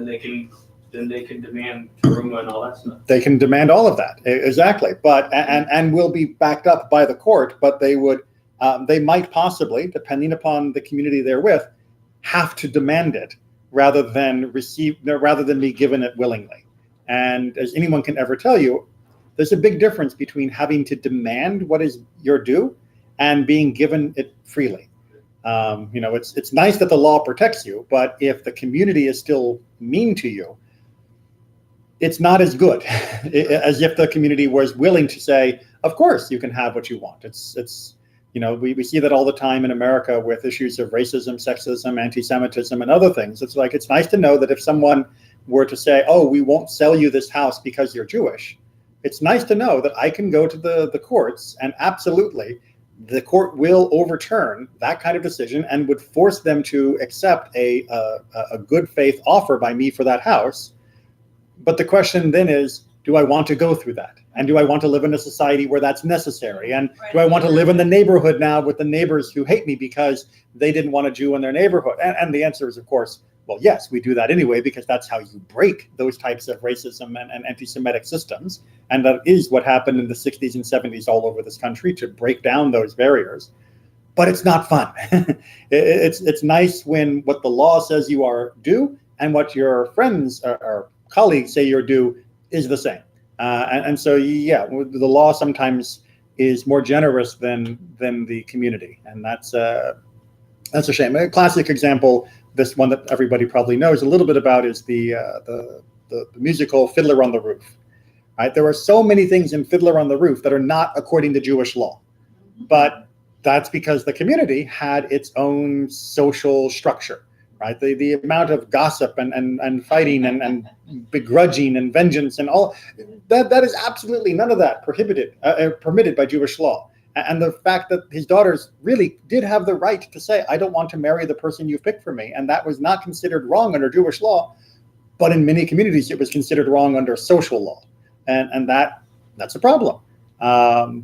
then they can demand teruma and all that stuff. They can demand all of that, exactly. But and will be backed up by the court. But they might possibly, depending upon the community they're with, have to demand it rather than be given it willingly. And as anyone can ever tell you, there's a big difference between having to demand what is your due and being given it freely. It's nice that the law protects you, but if the community is still mean to you, it's not as good as if the community was willing to say, of course you can have what you want. We see that all the time in America with issues of racism, sexism, anti-Semitism, and other things. It's nice to know that if someone were to say, oh, we won't sell you this house because you're Jewish, it's nice to know that I can go to the courts and absolutely the court will overturn that kind of decision and would force them to accept a good faith offer by me for that house. But the question then is, do I want to go through that? And do I want to live in a society where that's necessary? And Right. do I want to live in the neighborhood now with the neighbors who hate me because they didn't want a Jew in their neighborhood? And the answer is, of course, well, yes, we do that anyway, because that's how you break those types of racism and anti-Semitic systems. And that is what happened in the 60s and 70s all over this country, to break down those barriers. But it's not fun. It's nice when what the law says you are due and what your friends or colleagues say you're due is the same. And so, yeah, the law sometimes is more generous than the community. And that's a shame. A classic example, this one that everybody probably knows a little bit about, is the musical Fiddler on the Roof. Right? There are so many things in Fiddler on the Roof that are not according to Jewish law. But that's because the community had its own social structure, right? The amount of gossip and fighting and begrudging and vengeance and all that is absolutely none of that permitted by Jewish law. And the fact that his daughters really did have the right to say, I don't want to marry the person you've picked for me, and that was not considered wrong under Jewish law, but in many communities it was considered wrong under social law, and that's a problem.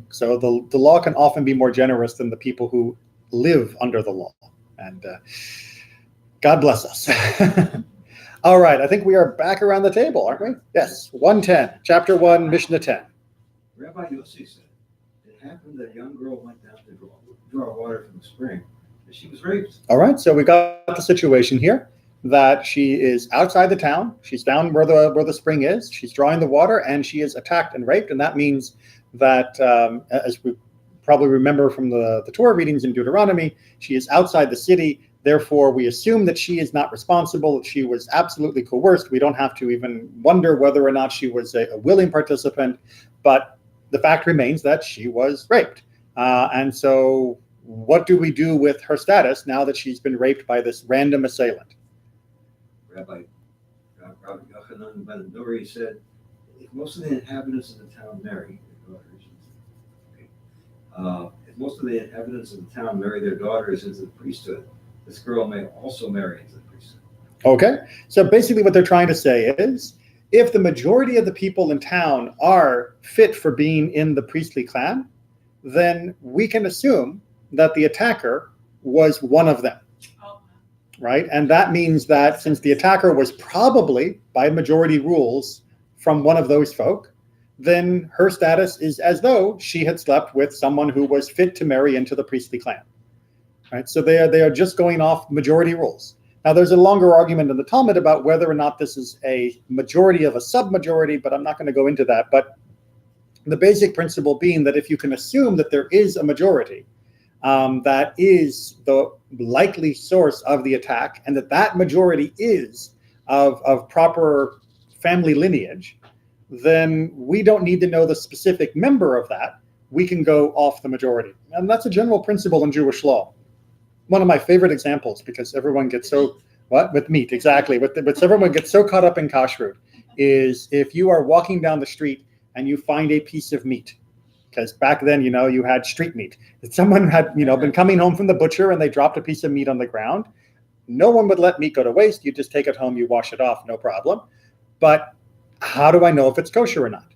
So the law can often be more generous than the people who live under the law. And God bless us. All right, I think we are back around the table, aren't we? Yes, 110, chapter 1, Mishnah 10. Rabbi Yossi said, it happened that a young girl went down to draw water from the spring, and she was raped. All right, so we got the situation here that she is outside the town. She's down where the spring is. She's drawing the water, and she is attacked and raped, and that means that, as we probably remember from the Torah readings in Deuteronomy, she is outside the city. Therefore, we assume that she is not responsible, that she was absolutely coerced. We don't have to even wonder whether or not she was a willing participant, but the fact remains that she was raped. And so what do we do with her status now that she's been raped by this random assailant? Rabbi Yochanan ben Dori said, if most of the inhabitants of the town marry their daughters, if most of the inhabitants of the town marry their daughters into the priesthood, this girl may also marry into the priesthood. Okay, so basically what they're trying to say is, if the majority of the people in town are fit for being in the priestly clan, then we can assume that the attacker was one of them, right? And that means that since the attacker was probably, by majority rules, from one of those folk, then her status is as though she had slept with someone who was fit to marry into the priestly clan. Right? So they are just going off majority rules. Now, there's a longer argument in the Talmud about whether or not this is a majority of a submajority, but I'm not going to go into that. But the basic principle being that if you can assume that there is a majority that is the likely source of the attack, and that majority is of proper family lineage, then we don't need to know the specific member of that. We can go off the majority. And that's a general principle in Jewish law. One of my favorite examples, because everyone gets so, with meat, exactly. But everyone gets so caught up in kashrut, is if you are walking down the street and you find a piece of meat, because back then, you had street meat. If someone had, been coming home from the butcher and they dropped a piece of meat on the ground, no one would let meat go to waste. You just take it home, you wash it off, no problem. But how do I know if it's kosher or not?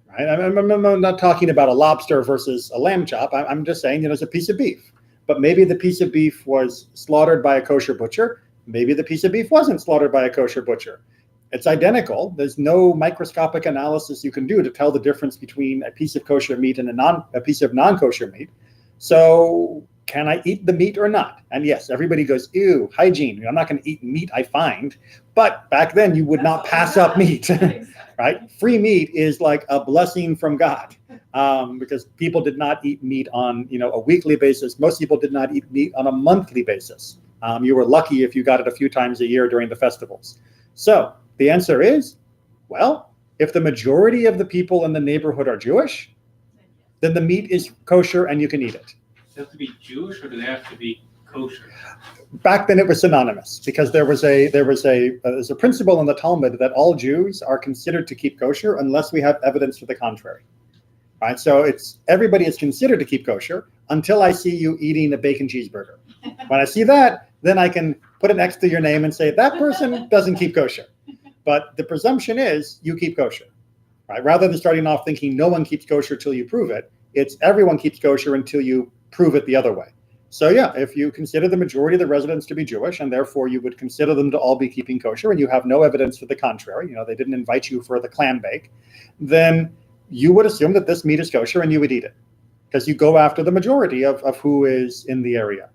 Right? I'm not talking about a lobster versus a lamb chop. I'm just saying, it's a piece of beef. But maybe the piece of beef was slaughtered by a kosher butcher. Maybe the piece of beef wasn't slaughtered by a kosher butcher. It's identical. There's no microscopic analysis you can do to tell the difference between a piece of kosher meat and a piece of non-kosher meat. So can I eat the meat or not? And yes, everybody goes, ew, hygiene. I'm not going to eat meat I find. But back then you would not pass up meat, right? Free meat is like a blessing from God. Because people did not eat meat on a weekly basis. Most people did not eat meat on a monthly basis. You were lucky if you got it a few times a year during the festivals. So the answer is, well, if the majority of the people in the neighborhood are Jewish, then the meat is kosher and you can eat it. Does it have to be Jewish or do they have to be kosher? Back then it was synonymous, because there was a principle in the Talmud that all Jews are considered to keep kosher unless we have evidence to the contrary. Right, so everybody is considered to keep kosher until I see you eating a bacon cheeseburger. When I see that, then I can put it next to your name and say that person doesn't keep kosher. But the presumption is you keep kosher. right? Rather than starting off thinking no one keeps kosher till you prove it, it's everyone keeps kosher until you prove it the other way. So yeah, if you consider the majority of the residents to be Jewish, and therefore you would consider them to all be keeping kosher, and you have no evidence to the contrary, they didn't invite you for the clam bake, then you would assume that this meat is kosher and you would eat it, because you go after the majority of who is in the area.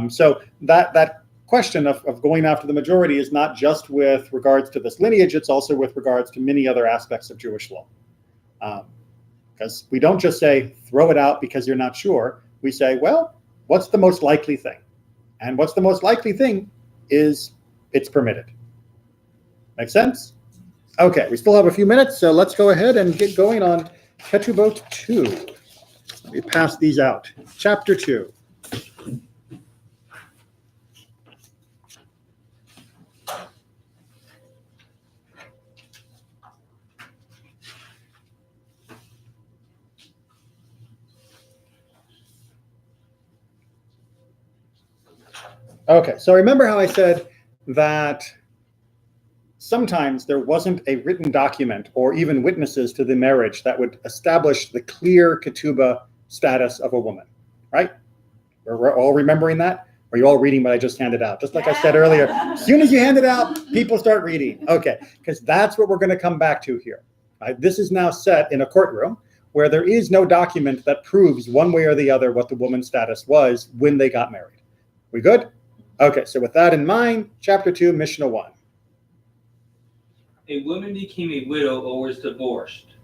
So that question of going after the majority is not just with regards to this lineage, it's also with regards to many other aspects of Jewish law. Because we don't just say, throw it out because you're not sure. We say, well, what's the most likely thing? And what's the most likely thing is it's permitted. Make sense? Okay, we still have a few minutes, so let's go ahead and get going on Ketubot 2. Let me pass these out. Chapter 2. Okay, so remember how I said that sometimes there wasn't a written document or even witnesses to the marriage that would establish the clear ketubah status of a woman, right? We're all remembering that? Or are you all reading what I just handed out? Just like I said earlier, as soon as you hand it out, people start reading. Okay, because that's what we're going to come back to here. Right? This is now set in a courtroom where there is no document that proves one way or the other what the woman's status was when they got married. We good? Okay, so with that in mind, chapter 2, Mishnah 1. A woman became a widow or was divorced.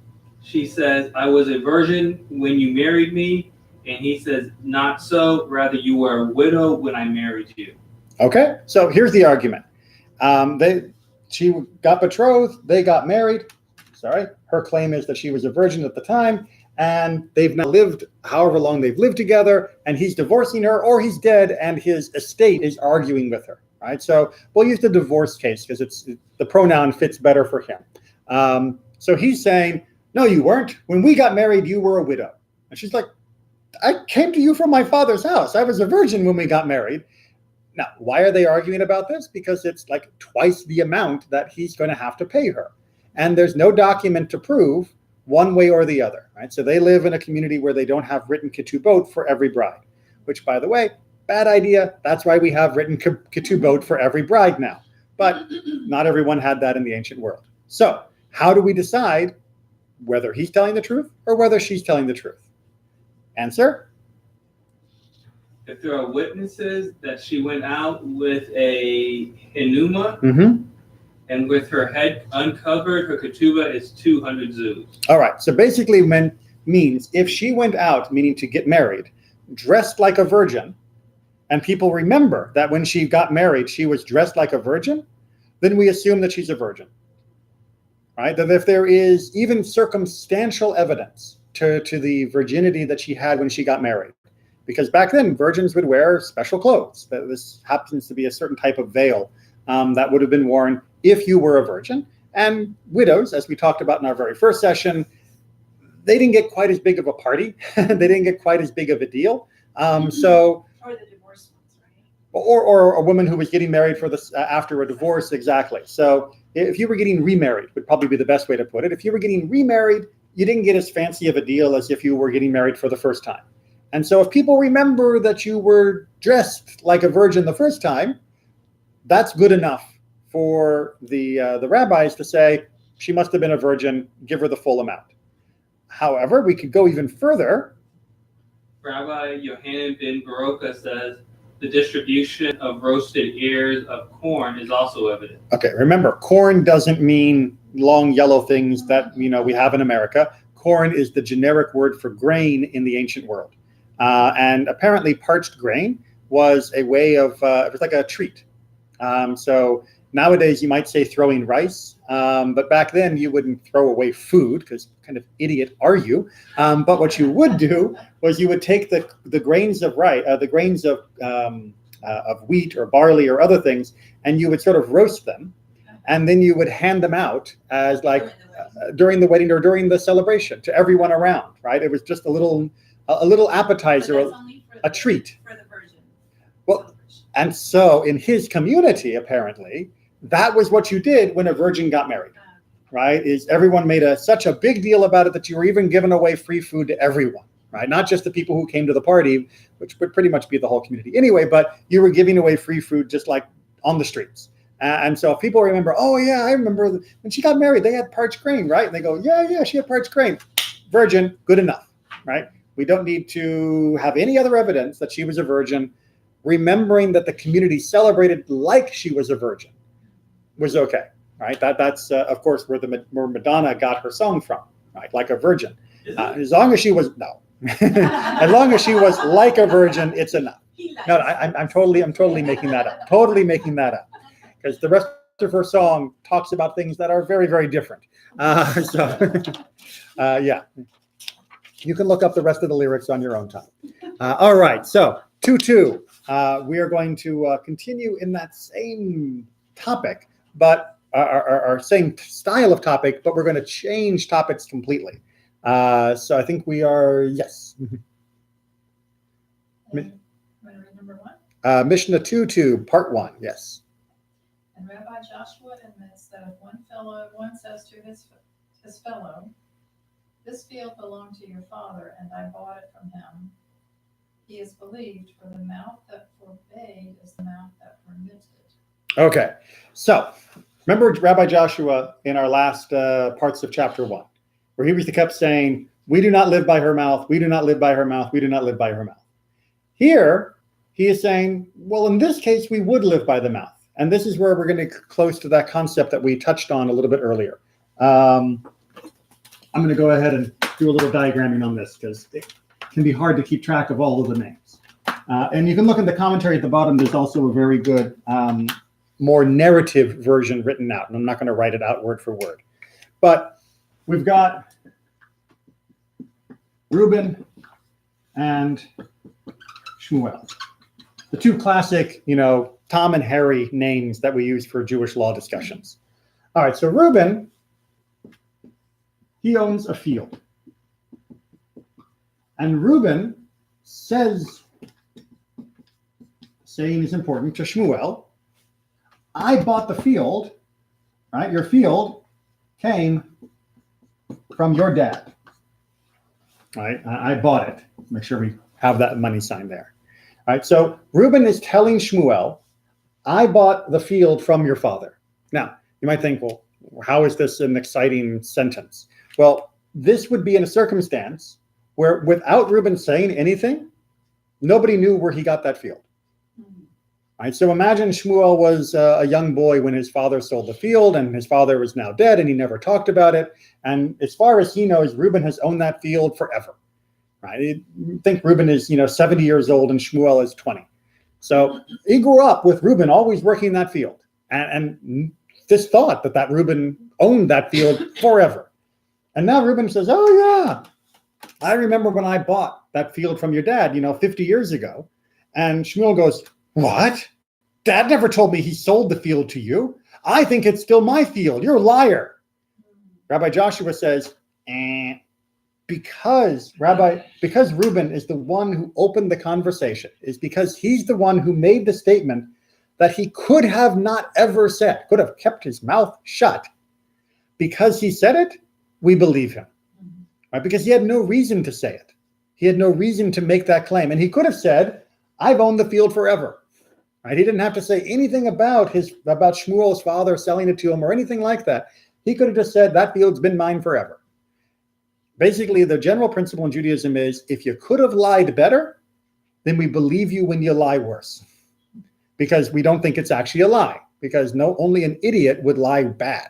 She says, I was a virgin when you married me. And he says, not so. Rather, you were a widow when I married you. Okay, so here's the argument. She got betrothed. They got married. Sorry. Her claim is that she was a virgin at the time. And they've now lived however long they've lived together. And he's divorcing her, or he's dead. And his estate is arguing with her. Right. So we'll use the divorce case because the pronoun fits better for him. So he's saying, no, you weren't. When we got married, you were a widow. And she's like, I came to you from my father's house. I was a virgin when we got married. Now, why are they arguing about this? Because it's like twice the amount that he's going to have to pay her. And there's no document to prove one way or the other. Right? So they live in a community where they don't have written ketubot for every bride, which, by the way, bad idea. That's why we have written ketubot for every bride now. But not everyone had that in the ancient world. So how do we decide whether he's telling the truth or whether she's telling the truth? Answer? If there are witnesses that she went out with a enuma and with her head uncovered, her ketubah is 200 zuz. All right. So basically means if she went out, meaning to get married, dressed like a virgin, and people remember that when she got married, she was dressed like a virgin, then we assume that she's a virgin. Right? That if there is even circumstantial evidence to the virginity that she had when she got married. Because back then, virgins would wear special clothes. This happens to be a certain type of veil that would have been worn if you were a virgin. And widows, as we talked about in our very first session, they didn't get quite as big of a party. They didn't get quite as big of a deal. Or the divorced ones, right? Or a woman who was getting married after a divorce, exactly. So if you were getting remarried, would probably be the best way to put it. If you were getting remarried, you didn't get as fancy of a deal as if you were getting married for the first time. And so if people remember that you were dressed like a virgin the first time, that's good enough for the rabbis to say, she must have been a virgin, give her the full amount. However, we could go even further. Rabbi Yohanan ben Baroka says the distribution of roasted ears of corn is also evident. Okay, remember, corn doesn't mean long yellow things that we have in America. Corn is the generic word for grain in the ancient world. And apparently parched grain was a way of, it was like a treat. So nowadays you might say throwing rice, but back then you wouldn't throw away food because kind of idiot are you? But what you would do was you would take the grains of rice, the grains of wheat or barley or other things, and you would sort of roast them. And then you would hand them out as like during the wedding or during the celebration to everyone around, right? It was just a little appetizer, a treat. For the virgin. Well, and so in his community, apparently, that was what you did when a virgin got married, right, is everyone made such a big deal about it that you were even giving away free food to everyone, right? Not just the people who came to the party, which would pretty much be the whole community anyway, but you were giving away free food just like on the streets. And so if people remember, oh yeah, I remember when she got married, they had parched grain, right? And they go, yeah, she had parched grain. Virgin, good enough, right? We don't need to have any other evidence that she was a virgin. Remembering that the community celebrated like she was a virgin was okay, right? That's of course where Madonna got her song from, right? Like a virgin. As long as she was as long as she was like a virgin, it's enough. No, I'm totally making that up. Totally making that up, because the rest of her song talks about things that are very, very different. Yeah, you can look up the rest of the lyrics on your own time. All right, so 2-2. We are going to continue in that same topic, but our same style of topic, but we're going to change topics completely. So I think we are, yes. Want to read number 1? Mishnah 2:2, part 1, yes. And Rabbi Joshua admits that if one says to his fellow, "This field belonged to your father, and I bought it from him," he is believed, for the mouth that forbade is the mouth that permitted. Okay, so remember Rabbi Joshua in our last parts of chapter 1, where he kept saying, we do not live by her mouth, we do not live by her mouth, we do not live by her mouth. Here, he is saying, well, in this case, we would live by the mouth. And this is where we're going to get close to that concept that we touched on a little bit earlier. I'm going to go ahead and do a little diagramming on this, because it can be hard to keep track of all of the names. And you can look at the commentary at the bottom. There's also a very good, more narrative version written out. And I'm not going to write it out word for word. But we've got Reuben and Shmuel, the two classic, Tom and Harry names that we use for Jewish law discussions. All right, so Reuben, he owns a field. And Reuben says, saying is important to Shmuel, I bought the field, right? Your field came from your dad, right? I bought it. Make sure we have that money sign there. All right, so Reuben is telling Shmuel, I bought the field from your father. Now, you might think, well, how is this an exciting sentence? Well, this would be in a circumstance where without Reuben saying anything, nobody knew where he got that field. All right, so imagine Shmuel was a young boy when his father sold the field, and his father was now dead and he never talked about it. And as far as he knows, Reuben has owned that field forever. Right? I think Reuben is, 70 years old and Shmuel is 20. So he grew up with Reuben always working that field. And this thought that Reuben owned that field forever. And now Reuben says, oh yeah, I remember when I bought that field from your dad, 50 years ago. And Shmuel goes, what? Dad never told me he sold the field to you. I think it's still my field. You're a liar. Rabbi Joshua says, because Reuben is the one who opened the conversation, is because he's the one who made the statement that he could have not ever said, could have kept his mouth shut. Because he said it, we believe him. Right? Because he had no reason to say it. He had no reason to make that claim. And he could have said, I've owned the field forever. Right? He didn't have to say anything about Shmuel's father selling it to him or anything like that. He could have just said, that field's been mine forever. Basically, the general principle in Judaism is, if you could have lied better, then we believe you when you lie worse. Because we don't think it's actually a lie. Because only an idiot would lie bad.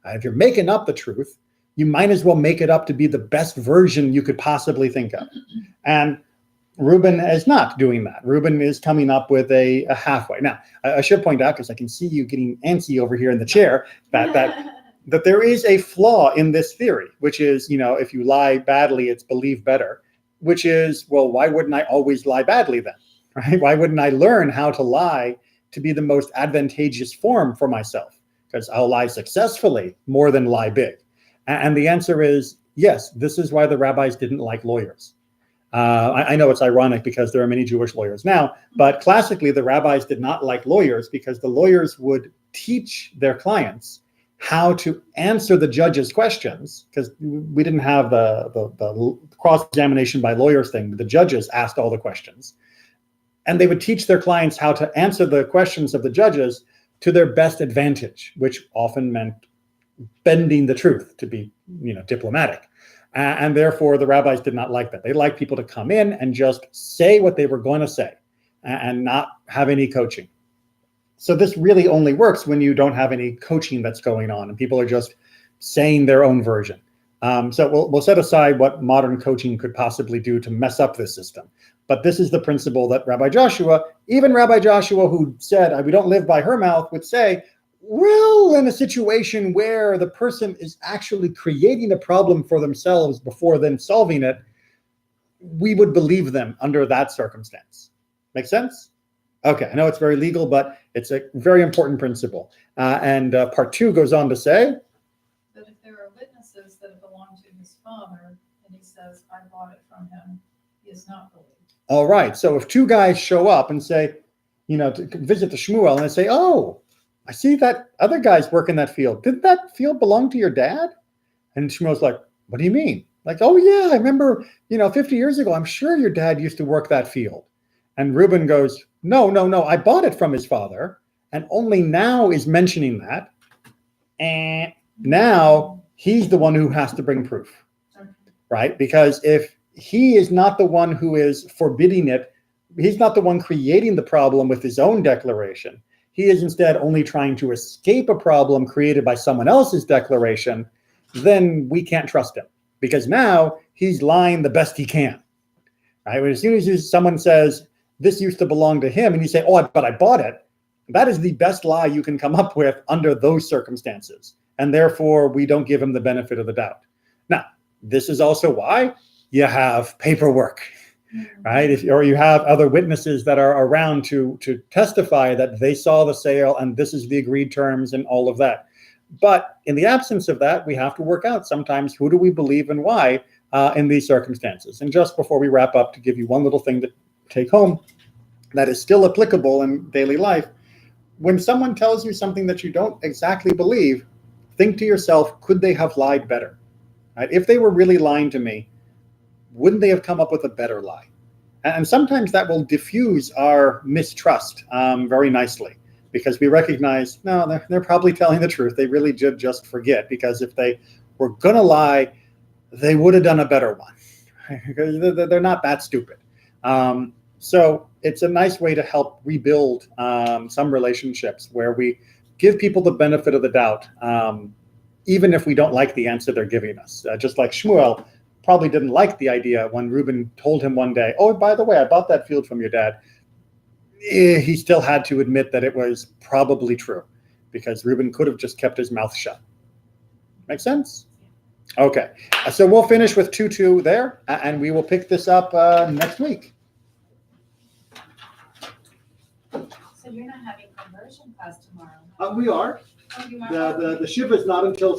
If you're making up the truth, you might as well make it up to be the best version you could possibly think of. And Reuben is not doing that. Reuben is coming up with a halfway. Now, I should point out, because I can see you getting antsy over here in the chair, that there is a flaw in this theory, which is, if you lie badly, it's believed better, which is, well, why wouldn't I always lie badly then? Right? Why wouldn't I learn how to lie to be the most advantageous form for myself? Because I'll lie successfully more than lie big. And the answer is yes, this is why the rabbis didn't like lawyers. I know it's ironic because there are many Jewish lawyers now, but classically the rabbis did not like lawyers because the lawyers would teach their clients how to answer the judge's questions, because we didn't have the cross-examination by lawyers thing, but the judges asked all the questions. And they would teach their clients how to answer the questions of the judges to their best advantage, which often meant bending the truth, to be diplomatic. And therefore, the rabbis did not like that. They liked people to come in and just say what they were going to say and not have any coaching. So this really only works when you don't have any coaching that's going on and people are just saying their own version. So we'll set aside what modern coaching could possibly do to mess up this system. But this is the principle that even Rabbi Joshua, who said, we don't live by her mouth, would say, well, in a situation where the person is actually creating a problem for themselves before then solving it, we would believe them under that circumstance. Make sense? Okay, I know it's very legal, but it's a very important principle. And part 2 goes on to say that if there are witnesses that belong to his father, and he says, I bought it from him, he is not believed. All right, so if 2 guys show up and say, to visit the Shmuel, and they say, oh, I see that other guys work in that field. Did that field belong to your dad? And Shmuel's like, what do you mean? Like, oh yeah, I remember, 50 years ago, I'm sure your dad used to work that field. And Reuben goes, no, I bought it from his father, and only now is mentioning that. And now he's the one who has to bring proof, right? Because if he is not the one who is forbidding it, he's not the one creating the problem with his own declaration. He is instead only trying to escape a problem created by someone else's declaration, then we can't trust him, because now he's lying the best he can, right? As soon as someone says, this used to belong to him, and you say, oh, but I bought it, that is the best lie you can come up with under those circumstances. And therefore, we don't give him the benefit of the doubt. Now, this is also why you have paperwork, right? Or you have other witnesses that are around to testify that they saw the sale and this is the agreed terms and all of that. But in the absence of that, we have to work out sometimes who do we believe and why in these circumstances. And just before we wrap up, to give you one little thing to take home that is still applicable in daily life, when someone tells you something that you don't exactly believe, think to yourself, could they have lied better? Right? If they were really lying to me, wouldn't they have come up with a better lie? And sometimes that will diffuse our mistrust very nicely, because we recognize, no, they're probably telling the truth. They really did just forget, because if they were going to lie, they would have done a better one, because they're not that stupid. So it's a nice way to help rebuild some relationships where we give people the benefit of the doubt, even if we don't like the answer they're giving us. Just like Shmuel probably didn't like the idea when Reuben told him one day, oh, by the way, I bought that field from your dad. He still had to admit that it was probably true, because Reuben could have just kept his mouth shut. Make sense? Okay, so we'll finish with 2:2 there, and we will pick this up next week. So you're not having conversion class tomorrow? We are. Oh, you are? The shiva is not until